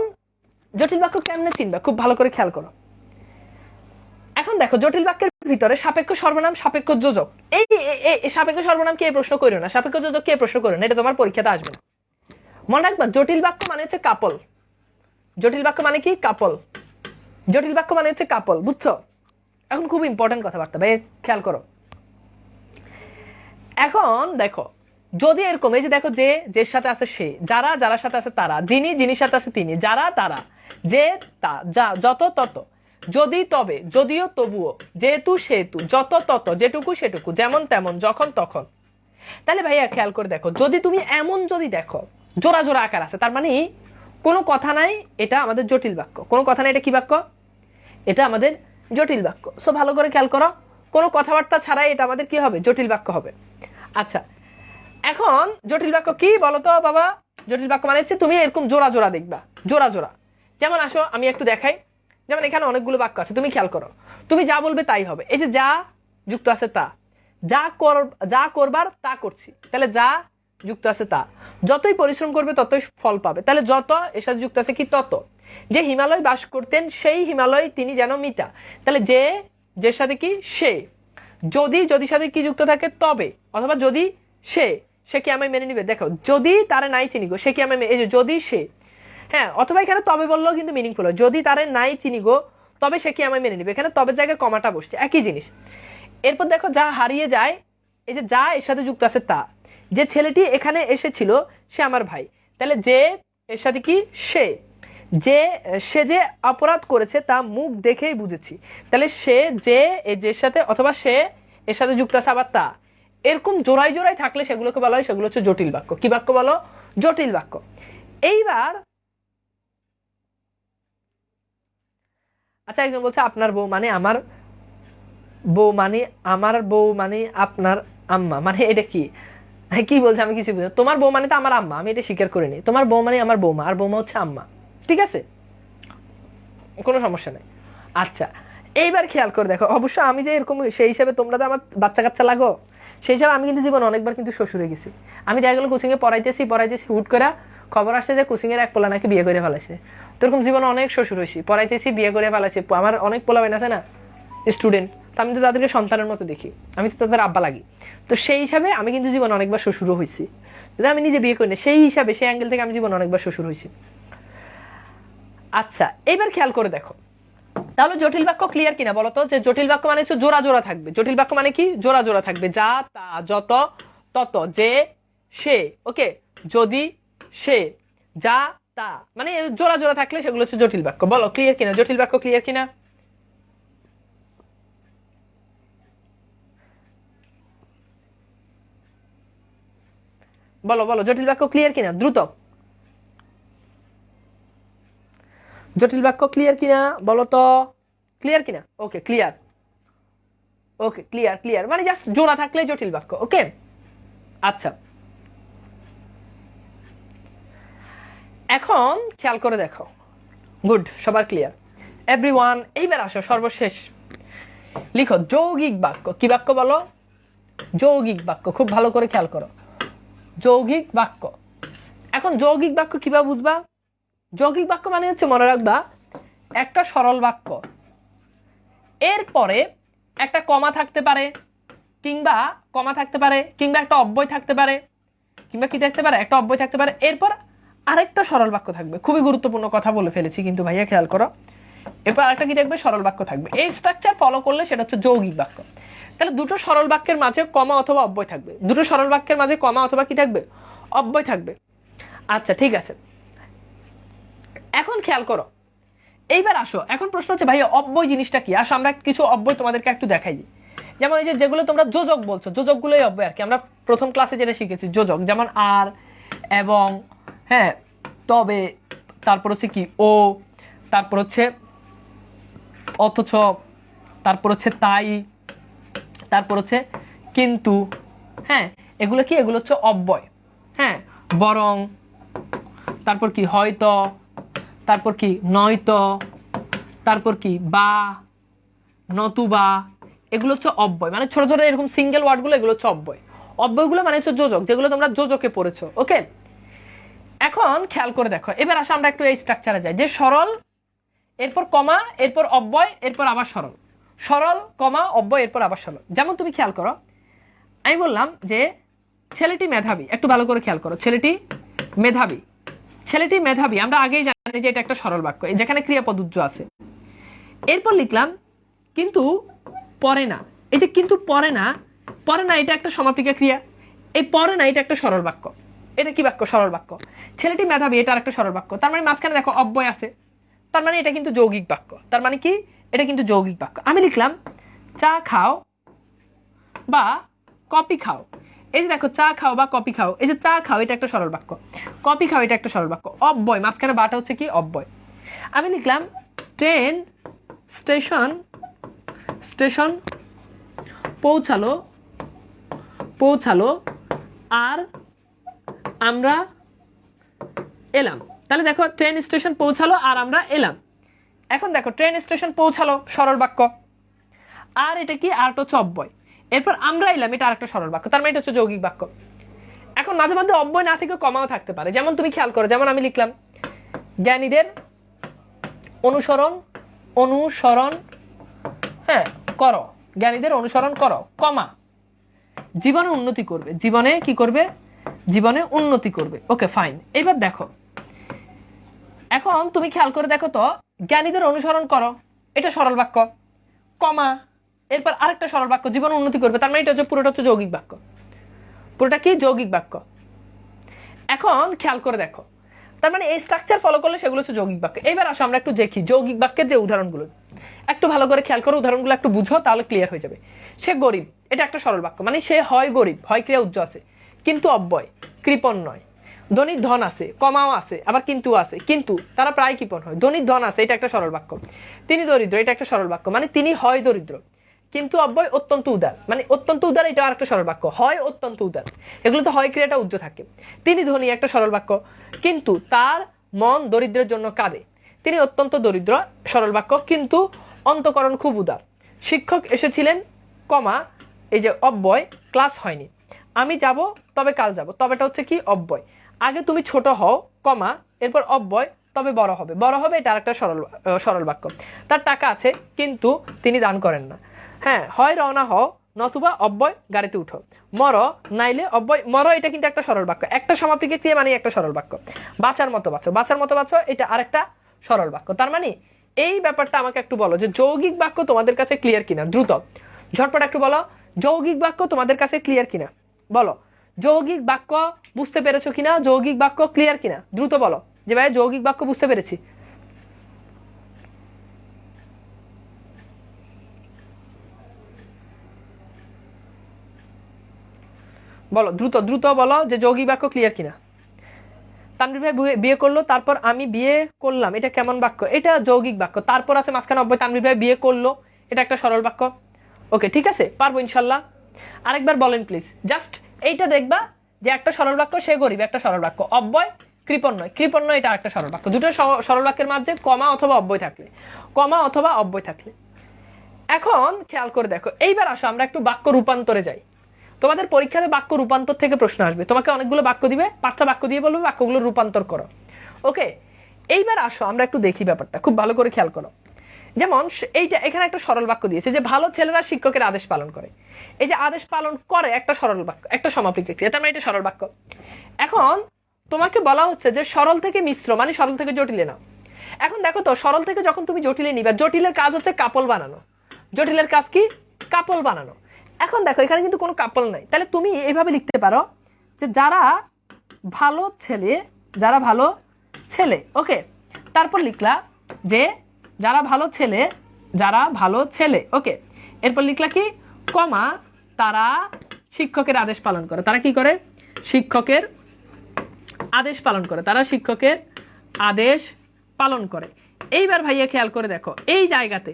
জটিল বাক্য কেমনে চিনবা খুব ভালো করে খেয়াল করো। এখন দেখো জটিল বাক্যের ভিতরে সাপেক্ষ সর্বনাম, সাপেক্ষ যোজক, এই সাপেক্ষ সর্বনাম কে প্রশ্ন করো না, সাপেক্ষ যোজক কে প্রশ্ন করো না, এটা তোমার পরীক্ষাতে আসবে না, মনে রাখবা জটিল বাক্য মানে হচ্ছে কাপল, জটিল বাক্য মানে কি কাপল, জটিল বাক্য মানে হচ্ছে কাপল বুঝছো। এখন খুব ইম্পর্টেন্ট কথাবার্তা ভাই খেয়াল করো। এখন দেখো যদি এরকম এই যে দেখো যে যের সাথে আছে সে, যারা যারার সাথে আছে তারা, যিনি যিনির সাথে আছে তিনি, যারা তারা, যে তা যা যত তত, যদি তবে যদিও তবুও, যেহেতু সেহেতু, যত তত, যেটুকু সেটুকু, যেমন তেমন, যখন তখন, তাহলে ভাইয়া খেয়াল করে দেখো যদি তুমি এমন যদি দেখো জোড়া জোড়া আকার আছে, তার মানে কোনো কথা নাই, এটা আমাদের জটিল বাক্য, কোনো কথা নাই, এটা কি বাক্য, এটা আমাদের জটিল বাক্য। সো ভালো করে খেয়াল করো, কোনো কথাবার্তা ছাড়াই এটা আমাদের কি হবে, জটিল বাক্য হবে। আচ্ছা এখন জটিল বাক্য কি বলতো বাবা, জটিল বাক্য মানে হচ্ছে তুমি এরকম জোড়া জোড়া দেখবা, জোড়া জোড়া, যেমন আসো আমি একটু দেখাই, যেমন এখানে অনেকগুলো বাক্য আছে, তুমি খেয়াল করো, তুমি যা বলবে তাই হবে, এই যে যা যুক্ত আছে তা, যা করবার তা করছি, তাহলে যা যুক্ত আছে তা, যতই পরিশ্রম করবে ততই ফল পাবে, তাহলে যত এর সাথে যুক্ত আছে কি তত, যে হিমালয় বাস করতেন সেই হিমালয় তিনি যেন মিতা, তাহলে যে যের সাথে কি সে, যদি সাথে কি যুক্ত থাকে তবে, অথবা যদি সে কি আমায় মেনে নিবে, দেখো যদি তারে নাই চিনি গো সে কি আমায়, এই যে যদি সে, হ্যাঁ অথবা এখানে তবে বললেও কিন্তু মিনিংফুল হয়, যদি তারে নাই চিনি গো তবে সে কি আমায় মেনে নিবে, এখানে তবে জায়গায় কমাটা বসছে, একই জিনিস। এরপর দেখো যা হারিয়ে যায়, এই যে যা এর সাথে যুক্ত আছে তা, যে ছেলেটি এখানে এসেছিল সে আমার ভাই, তাহলে যে এর সাথে কি সে যে অপরাধ করেছে তা মুখ দেখেই বুঝেছি, তাহলে সে যে এর সাথে, অথবা সে এর সাথে যুক্ত আছে আবার তা, এরকম জোড়ায় জোড়ায় থাকলে সেগুলোকে বলা হয়, সেগুলো হচ্ছে জটিল বাক্য। কি বাক্য বলো, জটিল বাক্য। এইবার আচ্ছা একজন বলছে আপনার বউ মানে আমার বউ মানে আমার বউ মানে আপনার আম্মা, মানে এটা কি কি বলছে আমি কিছু বুঝি, তোমার বউ মানে তো আমার আম্মা, আমি এটা স্বীকার করে নিই, তোমার বউ মানে আমার বৌমা, আর বৌমা হচ্ছে আম্মা, ঠিক আছে কোনো সমস্যা নেই। আচ্ছা এইবার খেয়াল করে দেখো, অবশ্য আমি যে এরকম সেই হিসাবে তোমরা তো আমার বাচ্চা কাচ্চা লাগো, সেই হিসাবে আমি কিন্তু জীবন অনেকবার কিন্তু শ্বশুরে গেছি, আমি দেখা গেলো কোচিংয়ে পড়াইতেছি হুট করে খবর আসছে যে কোচিংয়ের এক পোলা নাকি বিয়ে করে ফেলাইছে, তো এরকম জীবনে অনেক শ্বশুর হয়েছি, পড়াইতেছি বিয়ে করে ফেলাইছে, আমার অনেক পোলা বেন আছে না স্টুডেন্ট, তো আমি তো তাদেরকে সন্তানের মতো দেখি, আমি তো তাদের আব্বা লাগি, তো সেই হিসাবে আমি কিন্তু জীবনে অনেকবার শ্বশুরও হয়েছি, যদি আমি নিজে বিয়ে করি না সেই হিসাবে সেই অ্যাঙ্গেল থেকে আমি জীবনে অনেকবার শ্বশুর হয়েছি। আচ্ছা, এবার খেয়াল করে দেখো, তাহলে জটিল বাক্য ক্লিয়ার কিনা বলো তো? যে জটিল বাক্য মানে হচ্ছে জোড়া জোড়া থাকবে। জটিল বাক্য মানে কি? জোড়া জোড়া থাকবে। যা, তা, যত, তত, যে, সে, ওকে, যদি, সে, যা, তা, মানে জোড়া জোড়া থাকলে সেগুলো হচ্ছে জটিল বাক্য। বলো ক্লিয়ার কিনা? জটিল বাক্য ক্লিয়ার কিনা? বলো বলো, জটিল বাক্য ক্লিয়ার কিনা? দ্রুত, জটিল বাক্য ক্লিয়ার কিনা বলো তো? ক্লিয়ার কিনা? Okay clear, okay clear clear, মানে জাস্ট জোড়া থাকলে জটিল বাক্য। ওকে আচ্ছা, এখন খেয়াল করে দেখো। গুড, সবার ক্লিয়ার, এভরিওয়ান। এইবার আসো সর্বশেষ, লিখো যৌগিক বাক্য। কি বাক্য বলো? যৌগিক বাক্য। খুব ভালো করে খেয়াল করো, যৌগিক বাক্য। এখন যৌগিক বাক্য কিভাবে বুঝবা? যৌগিক বাক্য মানে হচ্ছে, মনে রাখবা, একটা সরল বাক্য, এরপরে একটা কমা থাকতে পারে, কিংবা কমা থাকতে পারে, কিংবা একটা অব্যয় থাকতে পারে, কিংবা কি থাকতে পারে? একটা অব্যয় থাকতে পারে, এরপর আরেকটা সরল বাক্য থাকবে। খুবই গুরুত্বপূর্ণ কথা বলে ফেলেছি কিন্তু ভাইয়া, খেয়াল করো। এরপর আরেকটা কি থাকবে? সরল বাক্য থাকবে। এই স্ট্রাকচার ফলো করলে সেটা হচ্ছে যৌগিক বাক্য। তাহলে দুটো সরল বাক্যের মাঝে কমা অথবা অব্যয় থাকবে। দুটো সরল বাক্যের মাঝে কমা অথবা কি থাকবে? অব্যয় থাকবে। আচ্ছা ঠিক আছে, এখন খেয়াল করো। এইবার আসো, এখন প্রশ্ন হচ্ছে ভাইয়া অব্যয় জিনিসটা কি? আসো আমরা কিছু অব্যয় তোমাদেরকে একটু দেখাই দিই। যেমন এই যে যেগুলো তোমরা যোজক বলছো, যোজকগুলোই অব্যয় আর কি। আমরা প্রথম ক্লাসে যেটা শিখেছি যোজক, যেমন আর, এবং, হ্যাঁ, তবে, তারপর হচ্ছে কি ও, তারপর হচ্ছে অথচ, তারপর হচ্ছে তাই, তারপর হচ্ছে কিন্তু, হ্যাঁ, এগুলো কি? এগুলো হচ্ছে অব্যয়। হ্যাঁ, বরং, তারপর কি হয়তো, তারপর কি নয়তো, তারপর কি বা, নতুবা, এগুলো হচ্ছে অব্যয়। মানে ছোট ছোট এরকম সিঙ্গেল ওয়ার্ডগুলো, এগুলো হচ্ছে অব্যয়। অব্যয়গুলো মানে হচ্ছে যোজক, যেগুলো তোমরা যোজকে পড়েছো। ওকে, এখন খেয়াল করে দেখো। এবার আসো আমরা একটু এই স্ট্রাকচারে যাই, যে সরল, এরপর কমা, এরপর অব্যয়, এরপর আবার সরল, সরল, কমা, অব্যয়, এরপর আবার সরল। যেমন তুমি খেয়াল করো, আমি বললাম যে ছেলেটি মেধাবী। একটু ভালো করে খেয়াল করো, ছেলেটি মেধাবী। ছেলেটি মেধাবী, আমরা আগেই জানি যে এটা একটা সরল বাক্য, যেখানে ক্রিয়াপদ উজ্জ আছে। এরপর লিখলাম কিন্তু পরে না। এই যে কিন্তু পরে না, পরে না এটা একটা সমাপিকা ক্রিয়া। এই পরে না এটা একটা সরল বাক্য। এটা কি বাক্য? সরল বাক্য। ছেলেটি মেধাবী, এটা আরেকটা সরল বাক্য। তার মানে মাঝখানে দেখো অব্যয় আছে, তার মানে এটা কিন্তু যৌগিক বাক্য। তার মানে কি? এটা কিন্তু যৌগিক বাক্য। আমি লিখলাম চা খাও বা কফি খাও। এই যে দেখো, চা খাও বা কফি খাও, এই যে চা খাও এটা একটা সরল বাক্য, কফি খাও এটা একটা সরল বাক্য। অব্যয়, মাঝখানে বাটা হচ্ছে কি? অব্যয়। আমি লিখলাম ট্রেন স্টেশন, স্টেশন পৌঁছালো, পৌঁছালো, আর আমরা এলাম। তাহলে দেখো, ট্রেন স্টেশন পৌঁছালো আর আমরা এলাম। এখন দেখো, ট্রেন স্টেশন পৌঁছালো সরল বাক্য, আর এটা কি? আরটা হচ্ছে অব্যয়। এরপর আমরা এলাম, এটা আরেকটা সরল বাক্য। তার মানে এটা হচ্ছে যৌগিক বাক্য। এখন মাঝে মাঝে অব্যয় না থেকে কমাও থাকতে পারে। যেমন তুমি খেয়াল করো, যেমন আমি লিখলাম জ্ঞানীদের অনুসরণ, অনুসরণ, হ্যাঁ, করো, জ্ঞানীদের অনুসরণ করো, কমা, জীবনে উন্নতি করবে। জীবনে কি করবে? জীবনে উন্নতি করবে। Okay fine. এবার দেখো, এখন তুমি খেয়াল করে দেখো তো, জ্ঞানীদের অনুসরণ করো এটা সরল বাক্য, কমা, এরপর আরেকটা সরল বাক্য, জীবনে উন্নতি করবে। তার মানে এটা হচ্ছে পুরোটা হচ্ছে যৌগিক বাক্য। পুরোটা কি? যৌগিক বাক্য। এখন খেয়াল করে দেখো, তার মানে এই স্ট্রাকচার ফলো করলে সেগুলো হচ্ছে যৌগিক বাক্য। এবার আসো আমরা একটু দেখি যৌগিক বাক্যের যে উদাহরণগুলো। একটু ভালো করে খেয়াল করো, উদাহরণগুলো একটু বুঝো, তাহলে ক্লিয়ার হয়ে যাবে। সে গরিব, এটা একটা সরল বাক্য, মানে সে হয় গরিব, হয় ক্রিয়া উজ্জ আছে, কিন্তু অব্যয়, কৃপণ নয়। ধনীর ধন আছে, কমাও আছে, আবার কিন্তু আছে, কিন্তু তারা প্রায় কৃপণ হয়। ধনীর ধন আছে, এটা একটা সরল বাক্য। তিনি দরিদ্র, এটা একটা সরল বাক্য, মানে তিনি হয় দরিদ্র, কিন্তু অব্যয় অত্যন্ত উদার, মানে অত্যন্ত উদার, এটা আরেকটা সরল বাক্য, হয় অত্যন্ত উদার। এগুলো তো হয় ক্রিয়াটা উজ্জ থাকে। তিনি ধনী, একটা সরল বাক্য, কিন্তু তার মন দরিদ্রের জন্য কাঁদে। তিনি অত্যন্ত দরিদ্র, সরল বাক্য, কিন্তু অন্তঃকরণ খুব উদার। শিক্ষক এসেছিলেন, কমা, এই যে অব্যয়, ক্লাস হয়নি। আমি যাব, তবে কাল যাব, তবেটা হচ্ছে কি? অব্যয়। আগে তুমি ছোট হও, কমা, এরপর অব্যয়, তবে বড় হবে। বড় হবে, এটা আরেকটা সরল বাক্য। তার টাকা আছে, কিন্তু তিনি দান করেন না। হ্যাঁ, হয় রওনা হও, নতুবা অব্যয়, গাড়িতে উঠো। মর, নাইলে অব্যয়, মর, এটা কিন্তু একটা সরল বাক্য। একটা সমাপিকা ক্রিয়া মানে একটা সরল বাক্য। বাঁচার মতো বাঁচো, বাঁচার মতো বাঁচো, এটা আরেকটা সরল বাক্য। তার মানে এই ব্যাপারটা আমাকে একটু বলো যে যৌগিক বাক্য তোমাদের কাছে ক্লিয়ার কিনা, দ্রুত ঝটপট একটু বলো যৌগিক বাক্য তোমাদের কাছে ক্লিয়ার কিনা, বলো যৌগিক বাক্য বুঝতে পেরেছো কিনা, যৌগিক বাক্য ক্লিয়ার কিনা, দ্রুত বলো যে ভাই যৌগিক বাক্য বুঝতে পেরেছি। বলো দ্রুত দ্রুত বলো যে যৌগিক বাক্য ক্লিয়ার কিনা। তানভীর ভাই বিয়ে করলো, তারপর আমি বিয়ে করলাম, এটা কেমন বাক্য? এটা যৌগিক বাক্য। তারপর আছে মাঝখানে অব্যয়, তানভীর ভাই বিয়ে করলো, এটা একটা সরল বাক্য। ওকে ঠিক আছে, পারবো ইনশাল্লাহ। আরেকবার বলেন প্লিজ, জাস্ট এইটা দেখবা যে একটা সরল বাক্য, সে গরিব, একটা সরল বাক্য, অব্যয় কৃপণ নয়, কৃপণ নয়, এটা একটা সরল বাক্য। দুটো সরল বাক্যের মাঝে কমা অথবা অব্যয় থাকলে, কমা অথবা অব্যয় থাকলে। এখন খেয়াল করে দেখো, এইবার আসো আমরা একটু বাক্য রূপান্তরে যাই। তোমাদের পরীক্ষাতে বাক্য রূপান্তর থেকে প্রশ্ন আসবে, তোমাকে অনেকগুলো বাক্য দিবে, 5টা বাক্য দিয়ে বলবে বাক্যগুলো রূপান্তর করো। ওকে, এইবার আসো আমরা একটু দেখি ব্যাপারটা, খুব ভালো করে খেয়াল করো। যেমন এইটা এখানে একটা সরল বাক্য দিয়েছে যে ভালো ছেলেরা শিক্ষকের আদেশ পালন করে। এই যে আদেশ পালন করে একটা সরল বাক্য, একটা সমাপিক ক্রিয়া, তার মানে এটা সরল বাক্য। এখন তোমাকে বলা হচ্ছে যে সরল থেকে মিশ্র মানে সরল থেকে জটিলে নাও। এখন দেখো তো, সরল থেকে যখন তুমি জটিলে নিবা, জটিলের কাজ হচ্ছে কাপল বানানো। জটিলের কাজ কি? কাপল বানানো। এখন দেখো এখানে কিন্তু কোনো কাপল নাই, তাহলে তুমি এইভাবে লিখতে পারো যে যারা ভালো ছেলে, যারা ভালো ছেলে। ওকে, তারপর লিখলা যে যারা ভালো ছেলে, যারা ভালো ছেলে। ওকে, এরপর লিখলা কি, কমা, তারা শিক্ষকের আদেশ পালন করে। তারা কি করে? শিক্ষকের আদেশ পালন করে, তারা শিক্ষকের আদেশ পালন করে। এইবার ভাইয়া খেয়াল করে দেখো, এই জায়গাতে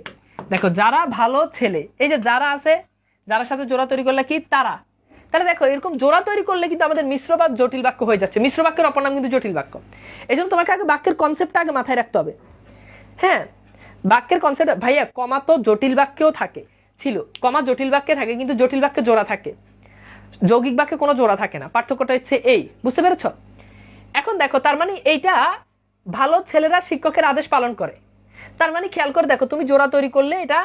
দেখো যারা ভালো ছেলে, এই যে যারা আছে, যারা সাথে জোড়া তৈরি করলে কি তারা, তাহলে দেখো এরকম জোড়া তৈরি করলে কিন্তু আমাদের মিশ্র বা জটিল বাক্য হয়ে যাচ্ছে। মিশ্র বাক্যের অপর নাম কিন্তু জটিল বাক্য। এই জন্য তোমাকে আগে বাক্যের কনসেপ্টটা আগে মাথায় রাখতে হবে। হ্যাঁ, বাক্যের কনসেপ্ট ভাইয়া, কমা তো জটিল বাক্যেও থাকে, ছিল, কমা জটিল বাক্যে থাকে, কিন্তু জটিল বাক্যে জোড়া থাকে, যৌগিক বাক্যে কোনো জোড়া থাকে না। পার্থক্যটা হচ্ছে এই, বুঝতে পেরেছ? এখন দেখো, তার মানে এইটা ভালো ছেলেরা শিক্ষকের আদেশ পালন করে, তার মানে খেয়াল করে দেখো, তুমি জোড়া তৈরি করলে এটা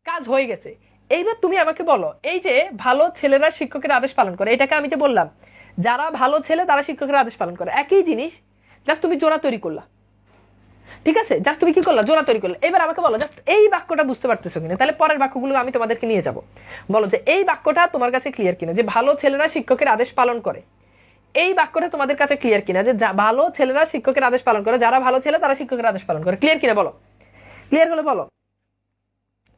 কাজ হয়ে গেছে। এইবার তুমি আমাকে বলো, এই যে ভালো ছেলেরা শিক্ষকের আদেশ পালন করে, এটাকে আমি যে বললাম যারা ভালো ছেলে তারা শিক্ষকের আদেশ পালন করে, একই জিনিস, জাস্ট তুমি জোড়া তৈরি করলা। ঠিক আছে, জাস্ট তুমি কি করলা? জোড়া তৈরি করলে। এবার আমাকে বলো জাস্ট এই বাক্যটা বুঝতে পারতেছো কিনা, তাহলে পরের বাক্যগুলো আমি তোমাদেরকে নিয়ে যাব। বলো যে এই বাক্যটা তোমার কাছে ক্লিয়ার কিনা, যে ভালো ছেলেরা শিক্ষকের আদেশ পালন করে। এই বাক্যটা তোমাদের কাছে ক্লিয়ার কিনা, যে ভালো ছেলেরা শিক্ষকের আদেশ পালন করে, যারা ভালো ছেলে তারা শিক্ষকের আদেশ পালন করে। ক্লিয়ার কিনা বলো? ক্লিয়ার হলে বলো,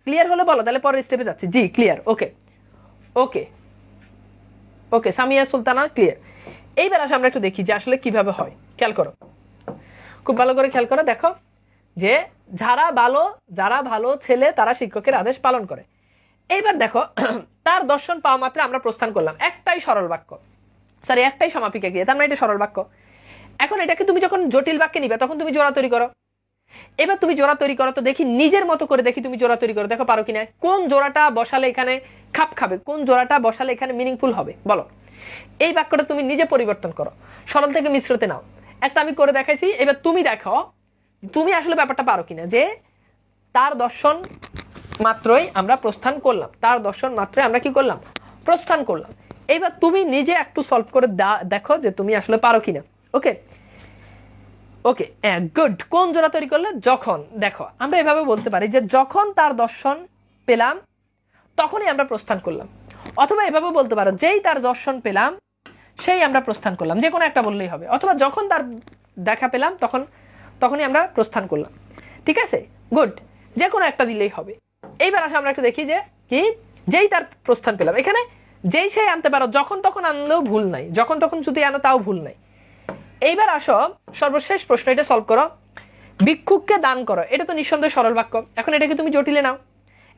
ক্লিয়ার হলে বলো, তাহলে পরের স্টেপে যাচ্ছি। জি ক্লিয়ার। ওকে ওকে ওকে, সামিয়া সুলতানা ক্লিয়ার। এইবার আসলে আমরা একটু দেখি যে আসলে কিভাবে হয়। খেয়াল করো, খুব ভালো করে খেয়াল করো, দেখো যে যারা ভালো ছেলে তারা শিক্ষকের আদেশ পালন করে। এইবার দেখো, তার দর্শন পাওয়া মাত্র আমরা প্রস্থান করলাম, একটাই সরল বাক্য, সরি একটাই সমাপিকা ক্রিয়া, তার মানে এটা সরল বাক্য। এখন এটাকে তুমি যখন জটিল বাক্যে নিবে তখন তুমি জোড়া তৈরি করো। এবার তুমি জোড়া তৈরি করো, তো দেখি নিজের মতো করে দেখি তুমি জোড়া তৈরি করো, দেখো পারো কিনা, কোন জোড়াটা বসালে এখানে খাপ খাবে, কোন জোড়াটা বসালে এখানে মিনিংফুল হবে, বলো। এই বাক্যটা তুমি নিজে পরিবর্তন করো, সরল থেকে মিশ্রতে নাও। একটা আমি করে দেখাইছি, এবার তুমি দেখো তুমি আসলে ব্যাপারটা পারো কিনা, যে তার দর্শন মাত্রই আমরা প্রস্থান করলাম, তার দর্শন মাত্রই আমরা কি করলাম? প্রস্থান করলাম। এইবার তুমি নিজে একটু সলভ করে দেখো যে তুমি আসলে পারো কিনা। ওকে ওকে, গুড। কোন জোড়া তৈরি করলে? যখন, দেখো আমরা এভাবে বলতে পারি যে যখন তার দর্শন পেলাম তখনই আমরা প্রস্থান করলাম, অথবা এভাবে বলতে পারো যেই তার দর্শন পেলাম সেই আমরা প্রস্থান করলাম, যে কোনো একটা বললেই হবে, অথবা যখন তার দেখা পেলাম তখনই আমরা প্রস্থান করলাম। ঠিক আছে, গুড, যে কোনো একটা দিলেই হবে। এইবার আসলে আমরা একটু দেখি যে কি, যেই তার প্রস্থান পেলাম, এখানে যেই সেই আনতে পারো, যখন তখন আনলেও ভুল নাই, যখন তখন যদি আনো তাও ভুল নাই। এইবার আসো সর্বশেষ প্রশ্ন, এটা সলভ করো। ভিক্ষুককে দান করো, এটা তো নিঃসন্দেহে সরল বাক্য। এখন এটাকে তুমি জটিলে নাও।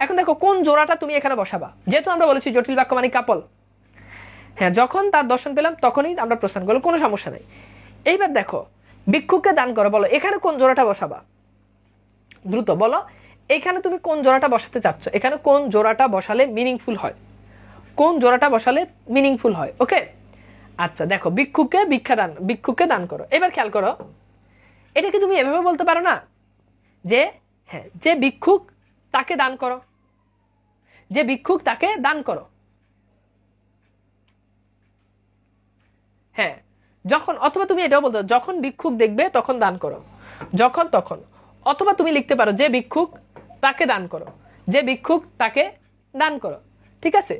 এখন দেখো কোন জোড়াটা তুমি এখানে বসাবা, যেহেতু আমরা বলেছি জটিল বাক্য মানে কাপল। হ্যাঁ, যখন তার দর্শন পেলাম তখনই আমরা প্রস্থান করলাম, কোনো সমস্যা নেই। এইবার দেখো ভিক্ষুককে দান করো, বলো এখানে কোন জোড়াটা বসাবা, দ্রুত বলো। এখানে তুমি কোন জোড়াটা বসাতে চাচ্ছ, এখানে কোন জোড়াটা বসালে মিনিংফুল হয়, কোন জোড়াটা বসালে মিনিংফুল হয়। ওকে আচ্ছা, দেখো ভিক্ষুককে দান করো। এবার খেয়াল করো, এটাকে তুমি এভাবে বলতে পারো না যে হ্যাঁ, যে ভিক্ষুক তাকে দান করো, যে ভিক্ষুক তাকে দান করো। হ্যাঁ, যখন, অথবা তুমি এটাও বলতে, যখন ভিক্ষুক দেখবে তখন দান করো, যখন তখন, অথবা তুমি লিখতে পারো যে ভিক্ষুক তাকে দান করো, যে ভিক্ষুক তাকে দান করো। ঠিক আছে,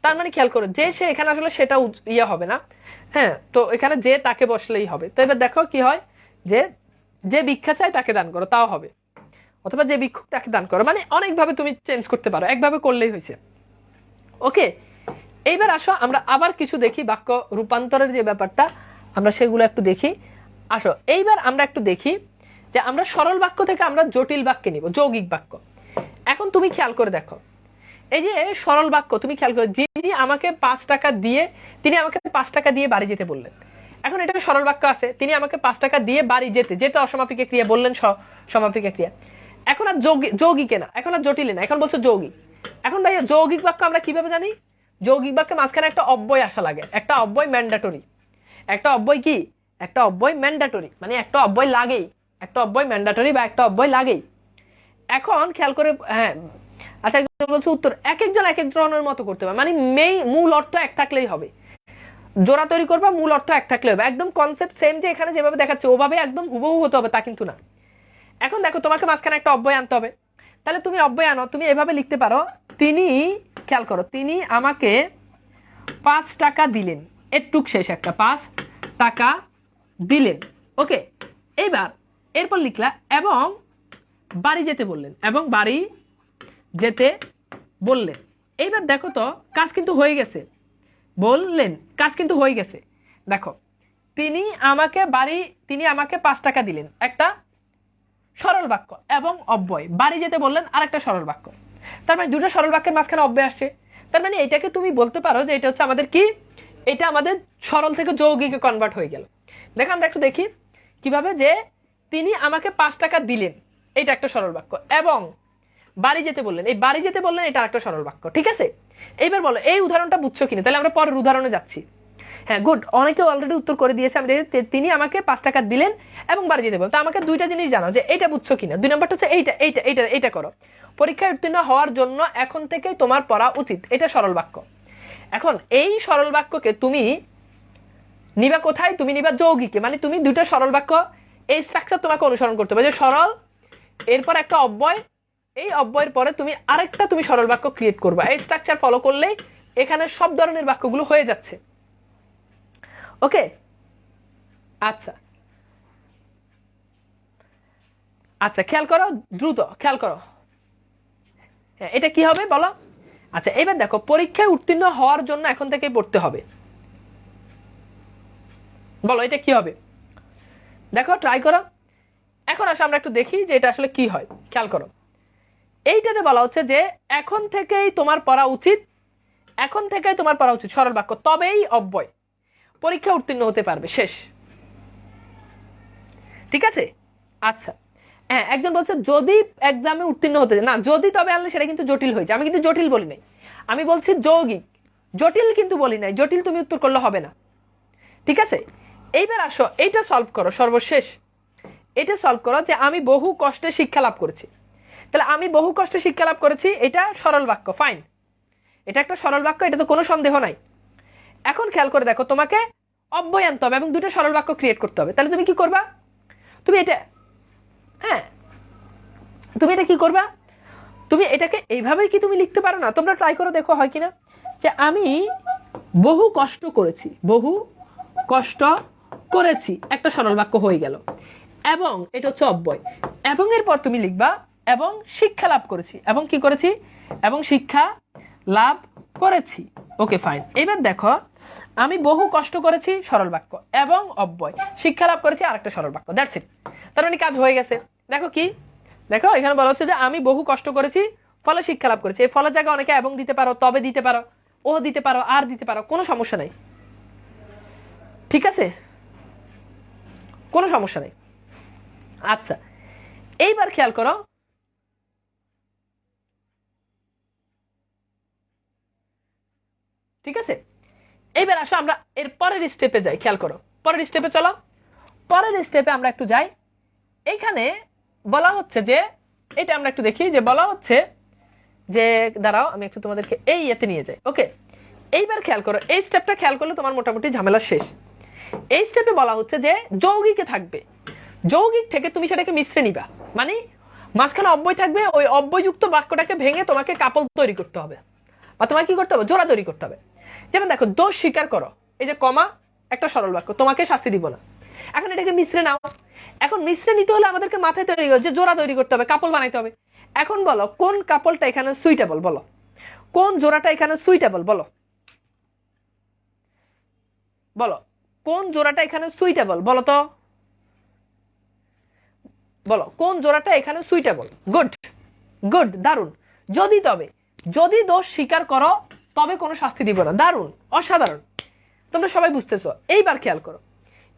তার মানে খেয়াল করো যে সে, এখানে আসলে সেটা ইয়ে হবে না। হ্যাঁ, তো এখানে যে তাকে বসলেই হবে। তো এবার দেখো কি হয়, যে যে ভিক্ষা চায় তাকে দান করো, তাও হবে। অথবা যে ভিক্ষুক তাকে দান করো, মানে অনেকভাবে তুমি চেঞ্জ করতে পারো, একভাবে করলেই হয়েছে। ওকে, এইবার আসো আমরা আবার কিছু দেখি বাক্য রূপান্তরের যে ব্যাপারটা, আমরা সেগুলো একটু দেখি। আসো এইবার আমরা একটু দেখি যে আমরা সরল বাক্য থেকে আমরা জটিল বাক্যে নিব, যৌগিক বাক্য। এখন তুমি খেয়াল করে দেখো, এই যে সরল বাক্য, তুমি খেয়াল করো, যিনি আমাকে 5 টাকা দিয়ে, তিনি আমাকে 5 টাকা দিয়ে বাড়ি যেতে বললেন। এখন এটা সরল বাক্য আছে, তিনি আমাকে 5 টাকা দিয়ে বাড়ি যেতে, যেতে অসমাপিকা ক্রিয়া, বললেন সমাপিকা ক্রিয়া। এখন আর যৌগিকে না, এখন আর জটিলে না, এখন বলছো যৌগিক। এখন ভাইয়া যৌগিক বাক্য আমরা কিভাবে জানি? যৌগিক বাক্যে মাঝখানে একটা অব্যয় আসা লাগে, একটা অব্যয় ম্যান্ডেটরি। একটা অব্যয় কি? একটা অব্যয় ম্যান্ডেটরি, মানে একটা অব্যয় লাগেই, একটা অব্যয় ম্যান্ডেটরি বা একটা অব্যয় লাগেই। এখন খেয়াল করে, হ্যাঁ আচ্ছা বলছো উত্তর, এক একজন এক এক ধরনের মতো করতে পারে, মানে মূল অর্থ এক থাকলেই হবে। জোড়া তৈরি করবা, মূল অর্থ এক থাকলে হবে, একদম কনসেপ্ট সেম, যে এখানে যেভাবে দেখাচ্ছে ওভাবে একদম হুবহু হতে হবে তা কিন্তু না। এখন দেখো তোমাকে মাঝখানে একটা অব্যয় আনতে হবে, তাহলে তুমি অব্যয় আনো, তুমি এভাবে লিখতে পারো, তিনি, খেয়াল করো, তিনি আমাকে 5 টাকা দিলেন, এরটুক শেষ একটা 5 টাকা দিলেন। ওকে, এইবার এরপর লিখলা এবং বাড়ি যেতে বললেন, এবং বাড়ি যেতে বললেন। এইবার দেখো তো কাজ কিন্তু হয়ে গেছে, বললেন কাজ কিন্তু হয়ে গেছে। দেখো তিনি আমাকে 5 টাকা দিলেন, একটা সরল বাক্য, এবং অব্যয়, বাড়ি যেতে বললেন আর একটা সরল বাক্য। তার মানে দুটো সরল বাক্যের মাঝখানে অব্যয় আসছে। তার মানে এটাকে তুমি বলতে পারো যে এটা হচ্ছে আমাদের কি, এটা আমাদের সরল থেকে যৌগিকে কনভার্ট হয়ে গেল। দেখো আমরা একটু দেখি কিভাবে, যে তিনি আমাকে 5 টাকা দিলেন, এটা একটা সরল বাক্য, এবং বাড়ি যেতে বললেন, এই বাড়ি যেতে বললেন এটা একটা সরল বাক্য। ঠিক আছে, এইবার বলো এই উদাহরণটা বুঝছো কিনা? তাহলে আমরা পরের উদাহরণে যাচ্ছি। হ্যাঁ গুড, অনেকে অলরেডি উত্তর করে দিয়েছে। আমি দেখি তিনি আমাকে 5 টাকা দিলেন এবং বাড়ি যেতে বললেন। তো আমাকে দুইটা জিনিস জানাও যে এটা বুঝছো কিনা। 2 নম্বরটা হচ্ছে এইটা এইটা এইটা এইটা করো, পরীক্ষায় উত্তীর্ণ হওয়ার জন্য এখন থেকেই তোমার পড়া উচিত, এটা সরল বাক্য। এখন এই সরল বাক্যকে তুমি নিবা কোথায়? তুমি নিবা যৌগিকে, মানে তুমি দুইটা সরল বাক্য, এই স্ট্রাকচার তোমাকে অনুসরণ করতে হবে, যে সরল, এরপর একটা অব্যয়, এই অব্যয়ের পরে তুমি আরেকটা তুমি সরল বাক্য ক্রিয়েট করবা। এই স্ট্রাকচার ফলো করলেই এখানে সব ধরনের বাক্যগুলো হয়ে যাচ্ছে। ওকে, আচ্ছা আচ্ছা খেয়াল করো, দ্রুত খেয়াল করো, হ্যাঁ এটা কি হবে বলো? আচ্ছা এবার দেখো, পরীক্ষায় উত্তীর্ণ হওয়ার জন্য এখন থেকেই পড়তে হবে, বলো এটা কি হবে? দেখো ট্রাই করো। এখন আসলে আমরা একটু দেখি যে এটা আসলে কি হয়। খেয়াল করো, এইটাতে বলা হচ্ছে যে এখন থেকেই তোমার পড়া উচিত, এখন থেকেই তোমার পড়া উচিত সরল বাক্য, তবেই অব্যয়, পরীক্ষা উত্তীর্ণ হতে পারবে, শেষ। ঠিক আছে, আচ্ছা হ্যাঁ একজন বলছে যদি এক্সামে উত্তীর্ণ হতে না, যদি তবে আনলে সেটা কিন্তু জটিল হয়েছে। আমি কিন্তু জটিল বলি নাই, আমি বলছি যৌগিক, জটিল কিন্তু বলি নাই। জটিল তুমি উত্তর করলে হবে না। ঠিক আছে, এইবার আসো এইটা সলভ করো, সর্বশেষ এটা সলভ করো, যে আমি বহু কষ্টে শিক্ষা লাভ করেছি। তাহলে আমি বহু কষ্টে শিক্ষা লাভ করেছি, এটা সরল বাক্য, ফাইন, এটা একটা সরল বাক্য, এটা তো কোনো সন্দেহ নাই। এখন খেয়াল করে দেখো, তোমাকে অব্যয় আনতে হবে এবং দুটো সরল বাক্য ক্রিয়েট করতে হবে। তাহলে তুমি কি করবা? তুমি এটা, হ্যাঁ তুমি এটা কি করবা, তুমি এটাকে এইভাবেই কি তুমি লিখতে পারো না? তোমরা ট্রাই করে দেখো হয় কিনা, যে আমি বহু কষ্ট করেছি, বহু কষ্ট করেছি, একটা সরল বাক্য হয়ে গেল, এবং এটা হচ্ছে অব্যয়, এবং এরপর তুমি লিখবা এবং শিক্ষা লাভ করেছি, এবং কি করেছি, এবং শিক্ষা লাভ করেছি। ওকে ফাইন, এবার দেখো আমি বহু কষ্ট করেছি সরল বাক্য, এবং অব্যয়, শিক্ষা লাভ করেছি আরেকটা সরল বাক্য, দ্যাটস ইট। তার মানে কাজ হয়ে গেছে। দেখো কি, দেখো এখানে বলা হচ্ছে যে আমি বহু কষ্ট করেছি ফলে শিক্ষা লাভ করেছি। এই ফলের জায়গায় অনেকে এবং দিতে পারো, তবে দিতে পারো, ও দিতে পারো, আর দিতে পারো, কোনো সমস্যা নেই। ঠিক আছে, কোনো সমস্যা নেই। আচ্ছা এইবার খেয়াল করো, ঠিক আছে এইবার আসো আমরা এর পরের স্টেপে যাই। খেয়াল করো, পরের স্টেপে চলো, পরের স্টেপে আমরা একটু যাই। এইখানে বলা হচ্ছে যে, এটা আমরা একটু দেখি, যে বলা হচ্ছে যে, দাঁড়াও আমি একটু তোমাদেরকে এই ইয়েতে নিয়ে যাই। ওকে, এইবার খেয়াল করো, এই স্টেপটা খেয়াল করলে তোমার মোটামুটি ঝামেলা শেষ। এই স্টেপে বলা হচ্ছে যে যৌগিকে থাকবে, যৌগিক থেকে তুমি সেটাকে মিশ্রে নিবা, মানে মাঝখানে অব্যয় থাকবে, ওই অব্যয়যুক্ত বাক্যটাকে ভেঙে তোমাকে কাপল তৈরি করতে হবে, বা তোমাকে কি করতে হবে, জোড়া তৈরি করতে হবে। যেমন দেখো, দোষ স্বীকার করো, এই যে কমা একটা সরল বাক্য, তোমাকে শাস্তি দিব না। এখন এটাকে মিশ্রে নাও। এখন মিশ্রে নিতে হলে আমাদেরকে মাথায় তৈরি যে জোড়া তৈরি করতে হবে, কাপল বানাইতে হবে। এখন বলো কোন কাপলটা এখানে সুইটেবল, বলো কোন জোড়াটা এখানে সুইটেবল, বলো বলো কোন জোড়াটা এখানে সুইটেবল, বলো তো বলো কোন জোড়াটা এখানে সুইটেবল। গুড গুড, দারুণ। যদি তবে যদি দোষ স্বীকার করো তবে কোনো শাস্তি দিব না। দারুণ, অসাধারণ, তোমরা সবাই বুঝতেছো। এইবার খেয়াল করো,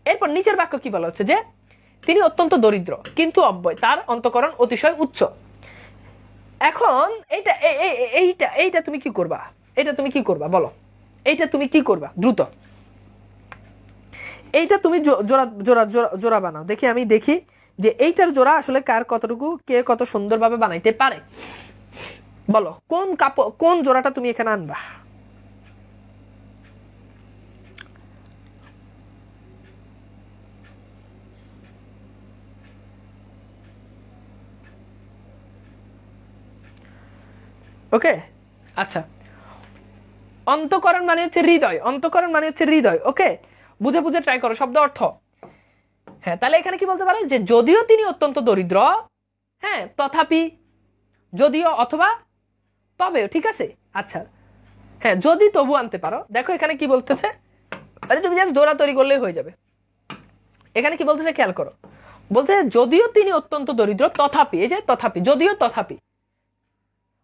এরপর নিচের বাক্য কি বলা হচ্ছে, যে তিনি অত্যন্ত দরিদ্র কিন্তু অব্যয়, তার অন্তঃকরণ অতিশয় উচ্চ। এখন এইটা এইটা এইটা তুমি কি করবা, এটা তুমি কি করবা বলো, এইটা তুমি কি করবা দ্রুত, এইটা তুমি জোড়া জোড়া জোড়া বানাও, দেখি আমি দেখি যে এইটার জোড়া আসলে কার কতটুকু, কে কত সুন্দরভাবে বানাইতে পারে। বলো কোন জোড়াটা তুমি এখানে আনবা। ওকে, আচ্ছা, অন্তঃকরণ মানে হচ্ছে হৃদয়, অন্তঃকরণ মানে হচ্ছে হৃদয়। ওকে, বুঝে বুঝে ট্রাই করো শব্দ অর্থ। হ্যাঁ, তাহলে এখানে কি বলতে পারো, যে যদিও তিনি অত্যন্ত দরিদ্র, হ্যাঁ তথাপি, যদিও অথবা তবেও, ঠিক আছে। আচ্ছা, হ্যাঁ যদি তবু আনতে পারো। দেখো এখানে কি বলতেছে, আরে তুমি জাস্ট জোড়া তৈরি করলেই হয়ে যাবে। এখানে কি বলতেছে খেয়াল করো, বলতে যদিও তিনি অত্যন্ত দরিদ্র তথাপি, এই যে তথাপি, যদিও তথাপি,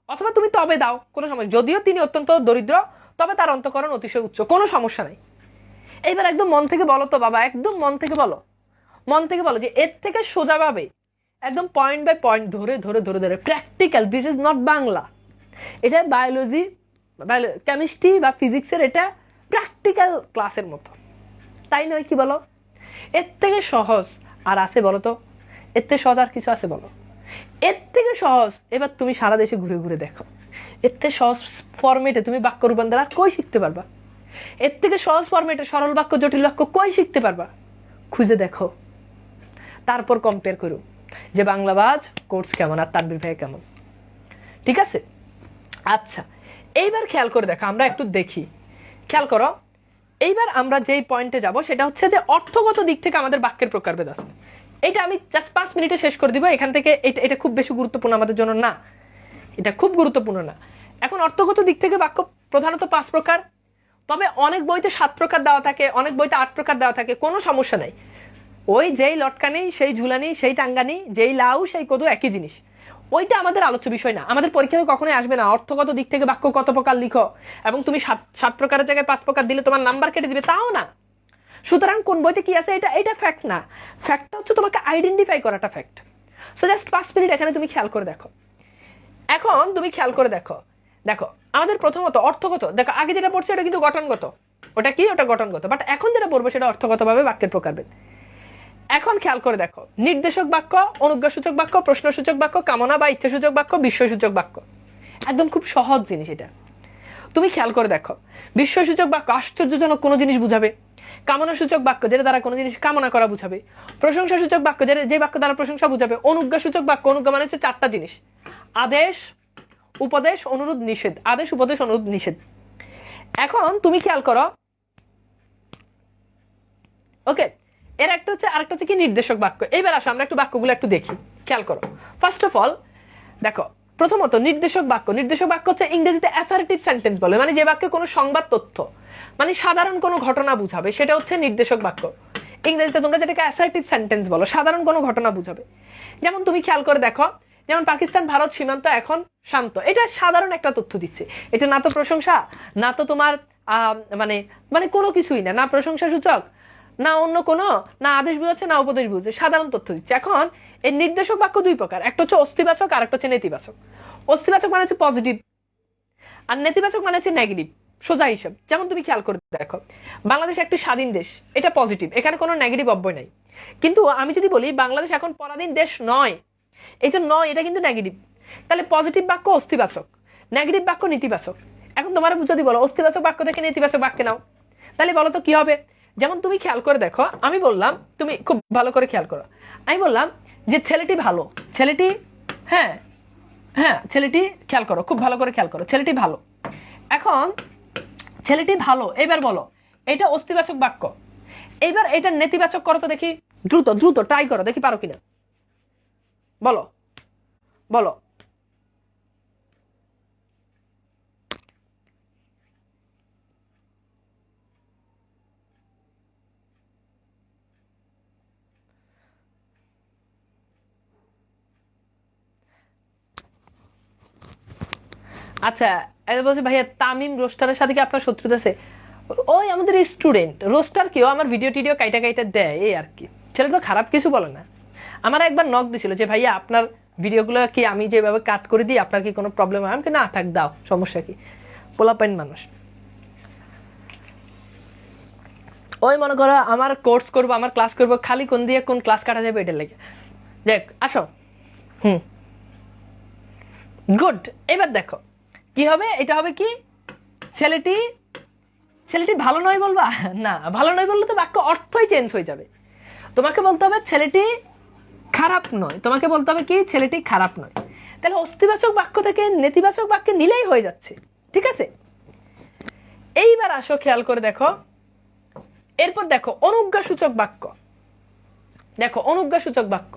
অথবা তুমি তবে দাও, কোনো সমস্যা, যদিও তিনি অত্যন্ত দরিদ্র তবে তার অন্তঃকরণ অতিশয় উচ্চ, কোনো সমস্যা নাই। এইবার একদম মন থেকে বলো তো বাবা, একদম মন থেকে বলো, মন থেকে বলো যে এর থেকে সোজাভাবে একদম পয়েন্ট বাই পয়েন্ট ধরে ধরে ধরে ধরে practical, this is not Bangla, এটা বায়োলজি, কেমিস্ট্রি বা ফিজিক্সের এটা প্র্যাকটিক্যাল ক্লাসের মতো, তাই নয় কি বলো? এর থেকে সহজ আর আছে বলো তো? এর থেকে সহজ আর কিছু আছে বলো? এর থেকে সহজ এবার তুমি সারা দেশে ঘুরে ঘুরে দেখো, এর থেকে সহজ ফরম্যাটে তুমি বাক্য রূপান্তর আর কই শিখতে পারবা? এর থেকে সহজ ফরম্যাটে সরল বাক্য জটিল বাক্য কই শিখতে পারবা? খুঁজে দেখো, তারপর কম্পেয়ার করো যে বাংলাবাজ কোর্স কেমন আর তানভীর ভাই কেমন, ঠিক আছে? আচ্ছা, এইবার খেয়াল করে দেখো, আমরা একটু দেখি, খেয়াল করো। এইবার আমরা যেই পয়েন্টে যাব সেটা হচ্ছে যে অর্থগত দিক থেকে আমাদের বাক্যের প্রকারভেদ আছে। এটা আমি জাস্ট 5 মিনিটে শেষ করে দিব এখান থেকে। এটা খুব বেশি গুরুত্বপূর্ণ আমাদের জন্য না, এটা খুব গুরুত্বপূর্ণ না। এখন অর্থগত দিক থেকে বাক্য প্রধানত 5 প্রকার, তবে অনেক বইতে 7 প্রকার দেওয়া থাকে, অনেক বইতে 8 প্রকার দেওয়া থাকে, কোনো সমস্যা নাই। ওই যেই লটকানি সেই ঝুলানি সেই টাঙ্গানি, যেই লাউ সেই কদু, একই জিনিস। ওইটা আমাদের আলোচ্য বিষয় না, আমাদের পরীক্ষায় কখনোই আসবে না অর্থগত দিক থেকে বাক্য কত প্রকার লিখো এবং তুমি 7 প্রকারের জায়গায় 5 প্রকার দিলে তোমার নাম্বার কেটে দিবে, তাও না। সুতরাং কোন বইতে কি আছে এটা ফ্যাক্ট না, ফ্যাক্টটা হচ্ছে তোমাকে আইডেন্টিফাই করাটা ফ্যাক্ট। সো জাস্ট 5 মিনিট এখানে তুমি খেয়াল করে দেখো। এখন তুমি খেয়াল করে দেখো, দেখো আমাদের প্রথমত অর্থগত, দেখো আগে যেটা পড়ছে ওটা কিন্তু গঠনগত, ওটা কি, ওটা গঠনগত, বাট এখন যেটা পড়বো সেটা অর্থগতভাবে বাক্যের প্রকারভেদ। এখন খেয়াল করে দেখো, নির্দেশক বাক্য, অনুজ্ঞাসূচক বাক্য, প্রশ্নসূচক বাক্য, কামনা বা ইচ্ছাসূচক বাক্য, বিস্ময়সূচক বাক্য, একদম খুব সহজ জিনিস এটা। তুমি খেয়াল করে দেখো, বিস্ময়সূচক বাক্য আশ্চর্যজনক কোনো জিনিস বুঝাবে, কামনাসূচক বাক্য যেটা দ্বারা কোনো জিনিস কামনা করা বুঝাবে, প্রশংসাসূচক বাক্য যে বাক্য দ্বারা প্রশংসা বুঝাবে, অনুজ্ঞাসূচক বাক্য, অনুজ্ঞা মানে হচ্ছে 4টা জিনিস, আদেশ, উপদেশ, অনুরোধ, নিষেধ, আদেশ, উপদেশ, অনুরোধ, নিষেধ। এখন তুমি খেয়াল করো, ওকে, এর একটা হচ্ছে, আরেকটা হচ্ছে কি নির্দেশক বাক্য। এইবার আসো আমরা একটু বাক্যগুলো একটু দেখি, খেয়াল করো। ফার্স্ট অফ অল দেখো, প্রথমত নির্দেশক বাক্য, নির্দেশক বাক্য হচ্ছে ইংরেজিতে অ্যাসার্টিভ সেন্টেন্স বলে, মানে যে বাক্যে কোনো সংবাদ তথ্য মানে সাধারণ কোনো ঘটনা বুঝাবে সেটা হচ্ছে নির্দেশক বাক্য। ইংরেজিতে তোমরা যেটাকে অ্যাসার্টিভ সেন্টেন্স বলো, সাধারণ কোনো ঘটনা বুঝাবে। যেমন তুমি খেয়াল করে দেখো, যেমন পাকিস্তান ভারত সীমান্ত এখন শান্ত, এটা সাধারণ একটা তথ্য দিচ্ছে, এটা না তো প্রশংসা, না তো তোমার মানে মানে কোনো কিছুই না, না প্রশংসা সূচক, না অন্য কোনো, না আদেশ বুঝাচ্ছে, না উপদেশ বুঝছে, সাধারণ তথ্য দিচ্ছে। এখন এই নির্দেশক বাক্য দুই প্রকার, একটা হচ্ছে অস্তিবাচক আর একটা হচ্ছে নেতিবাচক। অস্তিবাচক মানে হচ্ছে পজিটিভ, আর নেতিবাচক মানে হচ্ছে নেগেটিভ, সোজা হিসাব। যেমন তুমি খেয়াল করে দেখো, বাংলাদেশ একটি স্বাধীন দেশ, এটা পজিটিভ, এখানে কোনো নেগেটিভ অব্যয় নাই। কিন্তু আমি যদি বলি বাংলাদেশ এখন পরাধীন দেশ নয়, এই যে নয় এটা কিন্তু নেগেটিভ, তাহলে পজিটিভ বাক্য অস্তিবাচক, নেগেটিভ বাক্য নেতিবাচক। এখন তোমার যদি বলো অস্তিবাচক বাক্য থেকে নেতিবাচক বাক্যে নাও, তাহলে বলো তো কি হবে? যেমন তুমি খেয়াল করে দেখো, আমি বললাম, তুমি খুব ভালো করে খেয়াল করো, আমি বললাম যে ছেলেটি ভালো, ছেলেটি, হ্যাঁ হ্যাঁ ছেলেটি, খেয়াল করো, খুব ভালো করে খেয়াল করো, ছেলেটি ভালো। এখন ছেলেটি ভালো, এবার বলো এটা অস্তিবাচক বাক্য, এবার এটা নেতিবাচক করো তো দেখি, দ্রুত দ্রুত ট্রাই করো, দেখি পারো কিনা, বলো বলো। আচ্ছা, এটা বলছে ভাইয়া তামিম রোস্টারের সাথে কি আপনার শত্রুতা আছে? ওই আমাদের স্টুডেন্ট রোস্টার, কেউ আমার ভিডিও টিডিও কাইটা কাইটা দেয়, এই আর কি। ছেলে তো খারাপ কিছু বলে না। আমার একবার নক দিছিল যে ভাইয়া আপনার ভিডিওগুলো কি আমি যেভাবে কাট করে দিই আপনার কি কোনো প্রবলেম হয়? আমি না থাক, দাও, সমস্যা কি, পোলাপাইন মানুষ। ওই মনে করো আমার কোর্স করবো, আমার ক্লাস করবো, খালি কোন দিয়ে কোন ক্লাস কাটা যাবে এটার লেগে। দেখ আসো, গুড। এবার দেখো কি হবে, এটা হবে কি, ছেলেটি, ছেলেটি ভালো নয় বলবা না, ভালো নয় বললে তো বাক্য অর্থই চেঞ্জ হয়ে যাবে। তোমাকে বলতে হবে ছেলেটি খারাপ নয়, তোমাকে বলতে হবে কি ছেলেটি খারাপ নয়। তাহলে অস্তিবাচক বাক্য থেকে নেতিবাচক বাক্যে নিলেই হয়ে যাচ্ছে, ঠিক আছে? এইবার আসো খেয়াল করে দেখো, এরপর দেখো অনুজ্ঞাসূচক বাক্য। দেখো অনুজ্ঞাসূচক বাক্য,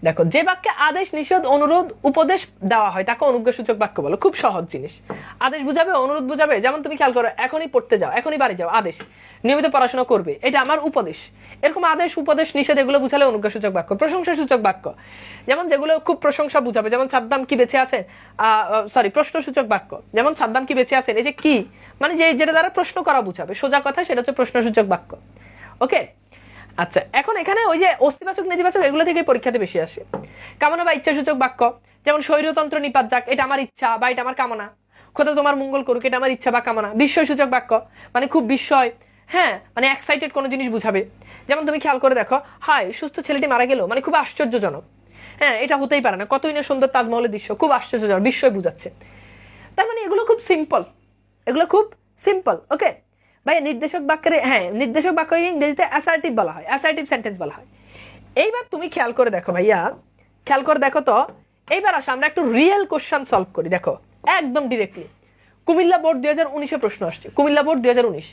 দেখো যে বাক্যে আদেশ, নিষেধ, অনুরোধ, উপদেশ দেওয়া হয় তাকে অনুজ্ঞাসূচক বাক্য বলো। খুব সহজ জিনিস, আদেশ বুঝাবে, অনুরোধ বুঝাবে। যেমন তুমি খেয়াল করো, এখনই পড়তে যাও, এখনই বাড়ি যাও, আদেশ। নিয়মিত পড়াশোনা করবে, এটা আমার উপদেশ। এরকম আদেশ, উপদেশ, নিষেধ এগুলো বুঝালে অনুজ্ঞাসূচক বাক্য। প্রশংসাসূচক বাক্য, যেমন যেগুলো খুব প্রশংসা বুঝাবে, যেমন সাদ্দাম কি বেঁচে আছেন, সরি প্রশ্নসূচক বাক্য, যেমন সাদ্দাম কি বেঁচে আছেন, এই যে কি মানে যে যেটা দ্বারা প্রশ্ন করা বুঝাবে, সোজা কথা, সেটা হচ্ছে প্রশ্নসূচক বাক্য। ওকে, আচ্ছা এখন এখানে ওই যে অস্তিবাচক নেতিবাচক এগুলো থেকে পরীক্ষাতে বেশি আসে। কামনা বা ইচ্ছাসূচক বাক্য, যেমন স্বৈরতন্ত্র নিপাত যাক, এটা আমার ইচ্ছা বা এটা আমার কামনা। খোদা তোমার মঙ্গল করুক, এটা আমার ইচ্ছা বা কামনা। বিস্ময়সূচক বাক্য, মানে খুব বিস্ময়, হ্যাঁ মানে এক্সাইটেড কোনো জিনিস বুঝাবে। যেমন তুমি খেয়াল করে দেখো, হায় সুস্থ ছেলেটি মারা গেল, মানে খুব আশ্চর্যজনক, হ্যাঁ এটা হতেই পারে না, কতই না সুন্দর তাজমহলের দৃশ্য, খুব আশ্চর্যজনক, বিস্ময় বুঝাচ্ছে। তার মানে এগুলো খুব সিম্পল, এগুলো খুব সিম্পল। ওকে ভাই, নির্দেশক বাক্যের, হ্যাঁ নির্দেশক বাক্য ইংরেজিতে অ্যাসার্টিভ বলা হয়, অ্যাসার্টিভ সেন্টেন্স বলা হয়। এইবার তুমি খেয়াল করে দেখো ভাইয়া, খেয়াল করে দেখো তো, এইবার আসো আমরা একটু রিয়েল কোশ্চেন সলভ করি। দেখো একদম ডিরেক্টলি কুমিল্লা বোর্ড 2019 প্রশ্ন আসছে, কুমিল্লা বোর্ড 2019।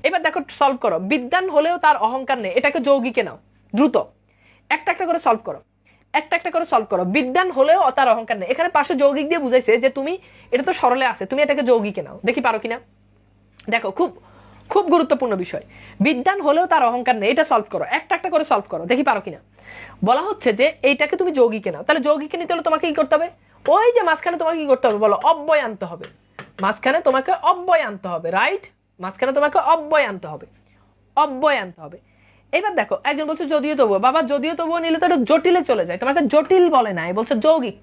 এবার দেখো সলভ করো, বিদ্বান হলেও তার অহংকার নেই, এটাকে যৌগিকে নাও, দ্রুত একটা একটা করে সলভ করো, একটা একটা করে সলভ করো। বিদ্বান হলেও তার অহংকার নেই, এখানে পাশে যৌগিক দিয়ে বুঝাইছে যে তুমি এটা তো সরলে আছে, তুমি এটাকে যৌগিকে নাও, দেখি পারো কিনা। দেখো খুব খুব গুরুত্বপূর্ণ বিষয়, বিদ্বান হলেও তার অহংকার নেই, এটা সলভ করো, একটা একটা করে সলভ করো, দেখি পারো কিনা। বলা হচ্ছে যে এইটাকে তুমি যৌগিকে নাও, তাহলে যৌগিকে নিতে হলে তোমাকে কি করতে হবে, ওই যে মাঝখানে তোমাকে কি করতে হবে বলো, অব্যয় আনতে হবে, মাঝখানে তোমাকে অব্যয় আনতে হবে, রাইট, মাঝখানে তোমাকে অব্যয় আনতে হবে, অব্যয় আনতে হবে। এবার দেখো একজন বলছে যদিও তবুও, বাবা যদিও তবুও নিলে তো এটা জটিলে চলে যায়, তোমাকে জটিল বলে না, বলছে যৌগিক।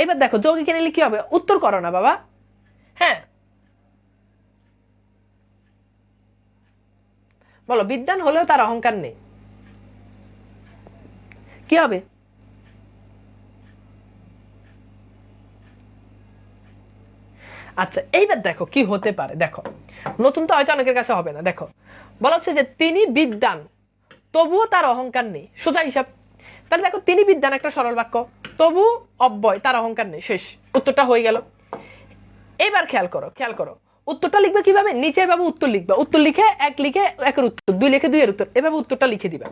এবার দেখো যৌগিকে নিলে কি হবে, উত্তর করো না বাবা, হ্যাঁ বলো, বিদ্বান হলেও তার অহংকার নেই, কি হবে? আচ্ছা এইবার দেখো কি হতে পারে, দেখো নতুন তো হয়তো অনেকের কাছে হবে না। দেখো বলা হচ্ছে যে তিনি বিদ্বান তবুও তার অহংকার নেই, সোজা হিসাব। তাহলে দেখো তিনি বিদ্বান একটা সরল বাক্য, তবু অব্যয়, তার অহংকার নেই, শেষ, উত্তরটা হয়ে গেল। এবার খেয়াল করো, খেয়াল করো উত্তরটা লিখবে কিভাবে, নিচে এভাবে উত্তর লিখবে, উত্তর লিখে এক লিখে একের উত্তর, দুই লিখে দুইয়ের উত্তর, এভাবে উত্তরটা লিখে দিবে।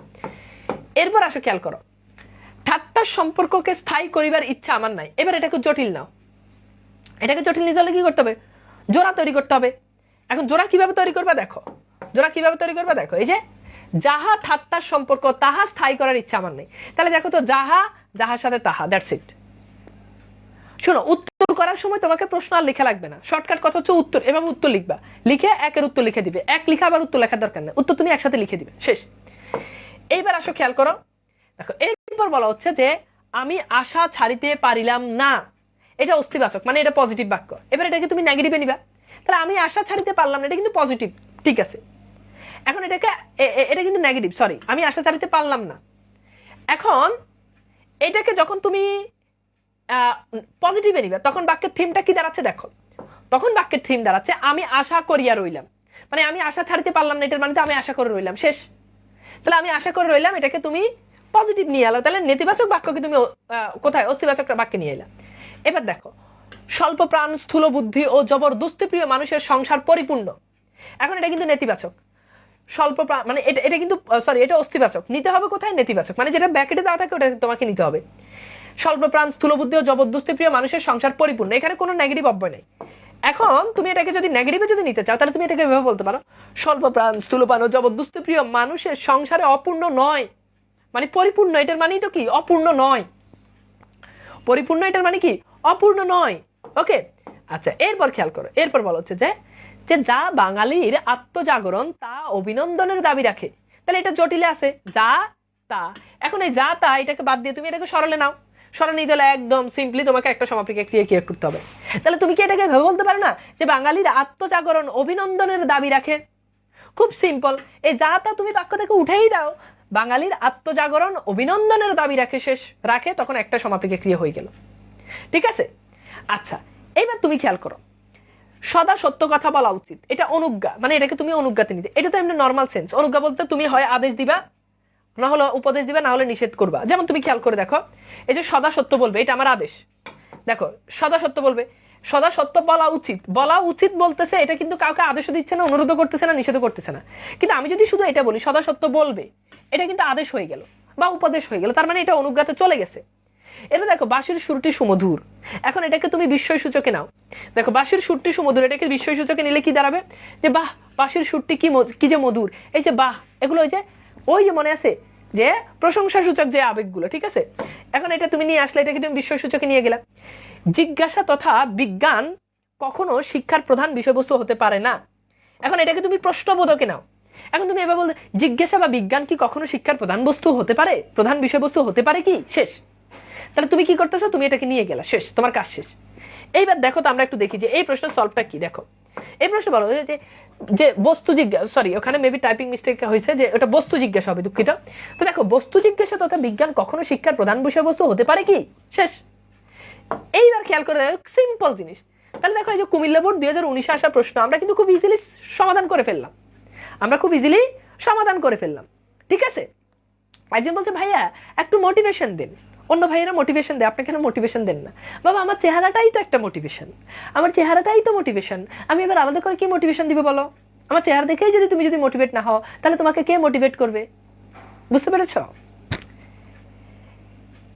এরপর আসো খেয়াল করো, ঠাট্টার সম্পর্ককে স্থায়ী করিবার ইচ্ছা আমার নাই। এবার এটাকে জটিল নাও, এটাকে জটিল নিতে হলে কি করতে হবে, জোড়া তৈরি করতে হবে। এখন জোড়া কিভাবে তৈরি করবে দেখো, জোড়া কিভাবে তৈরি করবে দেখো, এই যে যাহা ঠাট্টার সম্পর্ক তাহা স্থায়ী করার ইচ্ছা আমার নেই। তাহলে দেখো তো যাহা, যাহার সাথে তাহা, দ্যাটস ইট। শোনো উত্তর করার সময় তোমাকে প্রশ্ন আর লেখা লাগবে না, শর্টকাট কথা হচ্ছে উত্তর, এভাবে উত্তর লিখবা, লিখে একের উত্তর লিখে দিবে, এক লিখা আবার উত্তর লেখার দরকার নেই, উত্তর তুমি একসাথে লিখে দিবে, শেষ। এইবার আসো খেয়াল করো, দেখো এরপর বলা হচ্ছে যে আমি আশা ছাড়িতে পারিলাম না, এটা অস্তিবাচক, মানে এটা পজিটিভ বাক্য। এবার এটাকে তুমি নেগেটিভে নিবা, তাহলে আমি আশা ছাড়িতে পারলাম না, এটা কিন্তু পজিটিভ, ঠিক আছে। এখন এটাকে এটা কিন্তু নেগেটিভ, সরি, আমি আশা ছাড়িতে পারলাম না। এখন এটাকে যখন তুমি পজিটিভে নিবে তখন বাক্যের থিমটা কি দাঁড়াচ্ছে দেখো, তখন বাক্যের থিম দাঁড়াচ্ছে আমি আশা করিয়া রইলাম, মানে আমি আশা ছাড়িতে পারলাম না, এটার মানে আমি আশা করে রইলাম, শেষ। তাহলে আমি আশা করে রইলাম, এটাকে তুমি পজিটিভ নিয়ে এলো, তাহলে নেতিবাচক বাক্যকে তুমি কোথায় অস্তিবাচক বাক্যে নিয়ে এলা। এবার দেখো, স্বল্প প্রাণ স্থূল বুদ্ধি ও জবরদস্তি প্রিয় মানুষের সংসার পরিপূর্ণ। এখন এটা কিন্তু নেতিবাচক। স্বল্প প্রাণ মানে এটা কিন্তু সরি, এটা অস্তিবাচক, নিতে হবে কোথায়? নেতিবাচক, মানে যেটা ব্যাকেটে দেওয়া থাকে ওটা তোমাকে নিতে হবে। স্বল্প প্রাণ স্থূল বুদ্ধি ও জবরদস্তি প্রিয় মানুষের সংসার পরিপূর্ণ, এখানে কোনো নেগেটিভ অব্যয় নেই। এখন তুমি এটাকে যদি নেগেটিভে যদি নিতে চাও, তাহলে তুমি এটাকে এভাবে বলতে পারো, স্বল্প প্রাণ স্থূল প্রাণ ও জবরদস্তি প্রিয় মানুষের সংসারে অপূর্ণ নয়, মানে পরিপূর্ণ, এটার মানেই তো কি? অপূর্ণ নয়। পরিপূর্ণ এটার মানে কি? অপূর্ণ নয়। ওকে, আচ্ছা, এরপর খেয়াল করো, এরপর বলা হচ্ছে যে যা বাঙালির আত্মজাগরণ তা অভিনন্দনের দাবি রাখে। তাহলে এটা জটিলে আছে, যা তা। এখন এই যা তা এটাকে বাদ দিয়ে তুমি এটাকে সরলে নাও। সরল নিতে হলে একদম সিম্পলি তোমাকে একটা সমাপিকা ক্রিয়া ক্রিয়েট করতে হবে। তাহলে তুমি কি এটাকে ভেবে বলতে পারো না যে বাঙালির আত্মজাগরণ অভিনন্দনের দাবি রাখে? খুব সিম্পল, এই যা তা তুমি বাক্য থেকে উঠেই দাও, বাঙালির আত্মজাগরণ অভিনন্দনের দাবি রাখে, শেষ রাখে, তখন একটা সমাপিকা ক্রিয়া হয়ে গেল। ঠিক আছে? আচ্ছা, এইবার তুমি খেয়াল করো, সদা সত্য কথা বলা উচিত, এটা অনুজ্ঞা, মানে এটাকে তুমি অনুজ্ঞাতে নিতে। এটা তো এমনি নর্মাল সেন্স। অনুজ্ঞা বলতে তুমি হয় আদেশ দিবা, না হলে উপদেশ দিবা, না হলে নিষেধ করবা। যেমন তুমি খেয়াল করে দেখো, এই যে সদা সত্য বলবে, এটা আমার আদেশ। দেখো, সদা সত্য বলবে, সদা সত্য বলা উচিত, বলা উচিত বলতেছে, এটা কিন্তু কাউকে আদেশও দিচ্ছে না, অনুরোধ করতেছে না, নিষেধ করতেছে না। কিন্তু আমি যদি শুধু এটা বলি সদা সত্য বলবে, এটা কিন্তু আদেশ হয়ে গেল বা উপদেশ হয়ে গেল, তার মানে এটা অনুজ্ঞাতে চলে গেছে। এবার দেখো, বাঁশির সুরটি সুমধুর, এখন এটাকে তুমি বিস্ময় সূচকে নাও। দেখো, বাঁশির সুরটি সুমধুর, এটাকে বিস্ময় সূচকে নিলে কি দাঁড়াবে? যে বাহ, বাঁশির সুরটি কি যে মধুর, এই যে বাহ, এগুলো ওই যে মনে আছে যে প্রশংসা সূচক যে আবেগগুলো। ঠিক আছে, এখন এটা তুমি নিয়ে আসলে, এটাকে তুমি বিস্ময় সূচকে নিয়ে গেলা। জিজ্ঞাসা তথা বিজ্ঞান কখনো শিক্ষার প্রধান বিষয়বস্তু হতে পারে না। এখন এটাকে তুমি প্রশ্নবোধকে নাও। এখন তুমি এবার বলতে, জিজ্ঞাসা বা বিজ্ঞান কি কখনো শিক্ষার প্রধান বস্তু হতে পারে, প্রধান বিষয়বস্তু হতে পারে কি? শেষ। তাহলে তুমি কি করতেছো? তুমি এটাকে নিয়ে গেলা, শেষ, তোমার কাজ শেষ। এইবার দেখো তো, আমরা একটু দেখি যে এই প্রশ্নের সলভটা কি। দেখো, এই প্রশ্ন বলো যে বস্তু জিজ্ঞাসা, সরি, ওখানে মেবি টাইপিং মিস্টেক হয়েছে, যে ওটা বস্তু জিজ্ঞাসা হবে, দুঃখিত। তো দেখো, বস্তু জিজ্ঞাসা তথা বিজ্ঞান কখনো শিক্ষার প্রধান বিষয়বস্তু হতে পারে কি? শেষ। এইবার খেয়াল করে দেখো, সিম্পল জিনিস। তাহলে দেখো, এই যে কুমিল্লা বোর্ড 2019-এ আসা প্রশ্ন আমরা কিন্তু খুব ইজিলি সমাধান করে ফেললাম, ঠিক আছে? একজন বলছে, ভাইয়া একটু মোটিভেশন দেন। অন্য ভাইয়েরা মোটিভেশন দেয়, আপনি কেন মোটিভেশন দেন না? বাবা, আমার চেহারাটাই তো একটা মোটিভেশন, আমি এবার আলাদা করে কি মোটিভেশন দিবে বলো? আমার চেহারা দেখেই যদি তুমি মোটিভেট না হও, তাহলে তোমাকে কে মোটিভেট করবে? বুঝতে পেরেছ?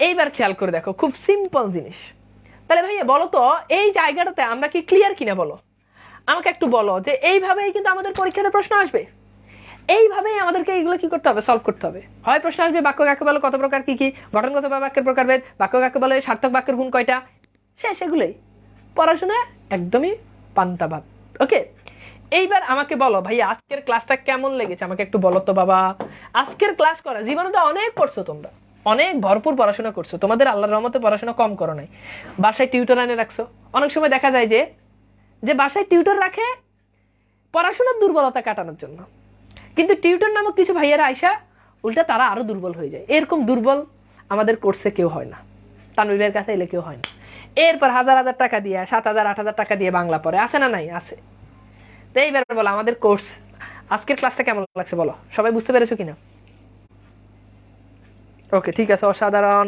এইবার খেয়াল করে দেখো, খুব সিম্পল জিনিস। তাহলে ভাইয়া বলো তো, এই জায়গাটাতে আমরা কি ক্লিয়ার কিনা বলো? আমাকে একটু বলো যে এইভাবেই কিন্তু আমাদের পরীক্ষাতে প্রশ্ন আসবে, এইভাবেই আমাদেরকে এইগুলো কি করতে হবে? সলভ করতে হবে। হয় প্রশ্ন আসবে বাক্য কাকে বলে, কত প্রকার, কি কি, গঠনগত বা বাক্যের প্রকারভেদ, বাক্য কাকে বলে, সার্থক বাক্যের গুণ কয়টা, শেষ। এগুলোই পড়াশোনা একদমই পান্তা ভাত। ওকে, এইবার আমাকে বলো ভাইয়া, আজকের ক্লাসটা কেমন লেগেছে? আমাকে একটু বলো তো বাবা। আজকের ক্লাস করা, জীবনে তো অনেক পড়ছো তোমরা, অনেক ভরপুর পড়াশোনা করছো, তোমাদের আল্লাহর রহমতে পড়াশোনা কম করো নাই। বাসায় টিউটর এনে রাখছো। অনেক সময় দেখা যায় যে বাসায় টিউটর রাখে পড়াশোনার দুর্বলতা কাটানোর জন্য, কিন্তু টিউটর নামক কিছু ভাইয়েরা আইসা উল্টা তারা আরো দুর্বল হয়ে যায়। এরকম দুর্বল আমাদের কোর্সে কেউ হয় না, তানভীরের কাছে এলে কেউ হয় না। এরপর 1000 টাকা দিয়ে, 7000 8000 টাকা দিয়ে বাংলা পড়ে, আছে না নাই? আছে। তো এইবার বলো, আমাদের কোর্স আজকের ক্লাসটা কেমন লাগছে বলো? সবাই বুঝতে পেরেছো কিনা? ওকে, ঠিক আছে, অসাধারণ,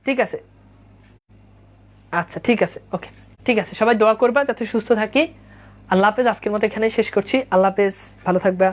ঠিক আছে, আচ্ছা, ঠিক আছে, ওকে, ঠিক আছে। সবাই দোয়া করবা যাতে সুস্থ থাকি। আল্লাহ হাফেজ। আজকের মতো এখানেই শেষ করছি। আল্লাহ হাফেজ, ভালো থাকবা।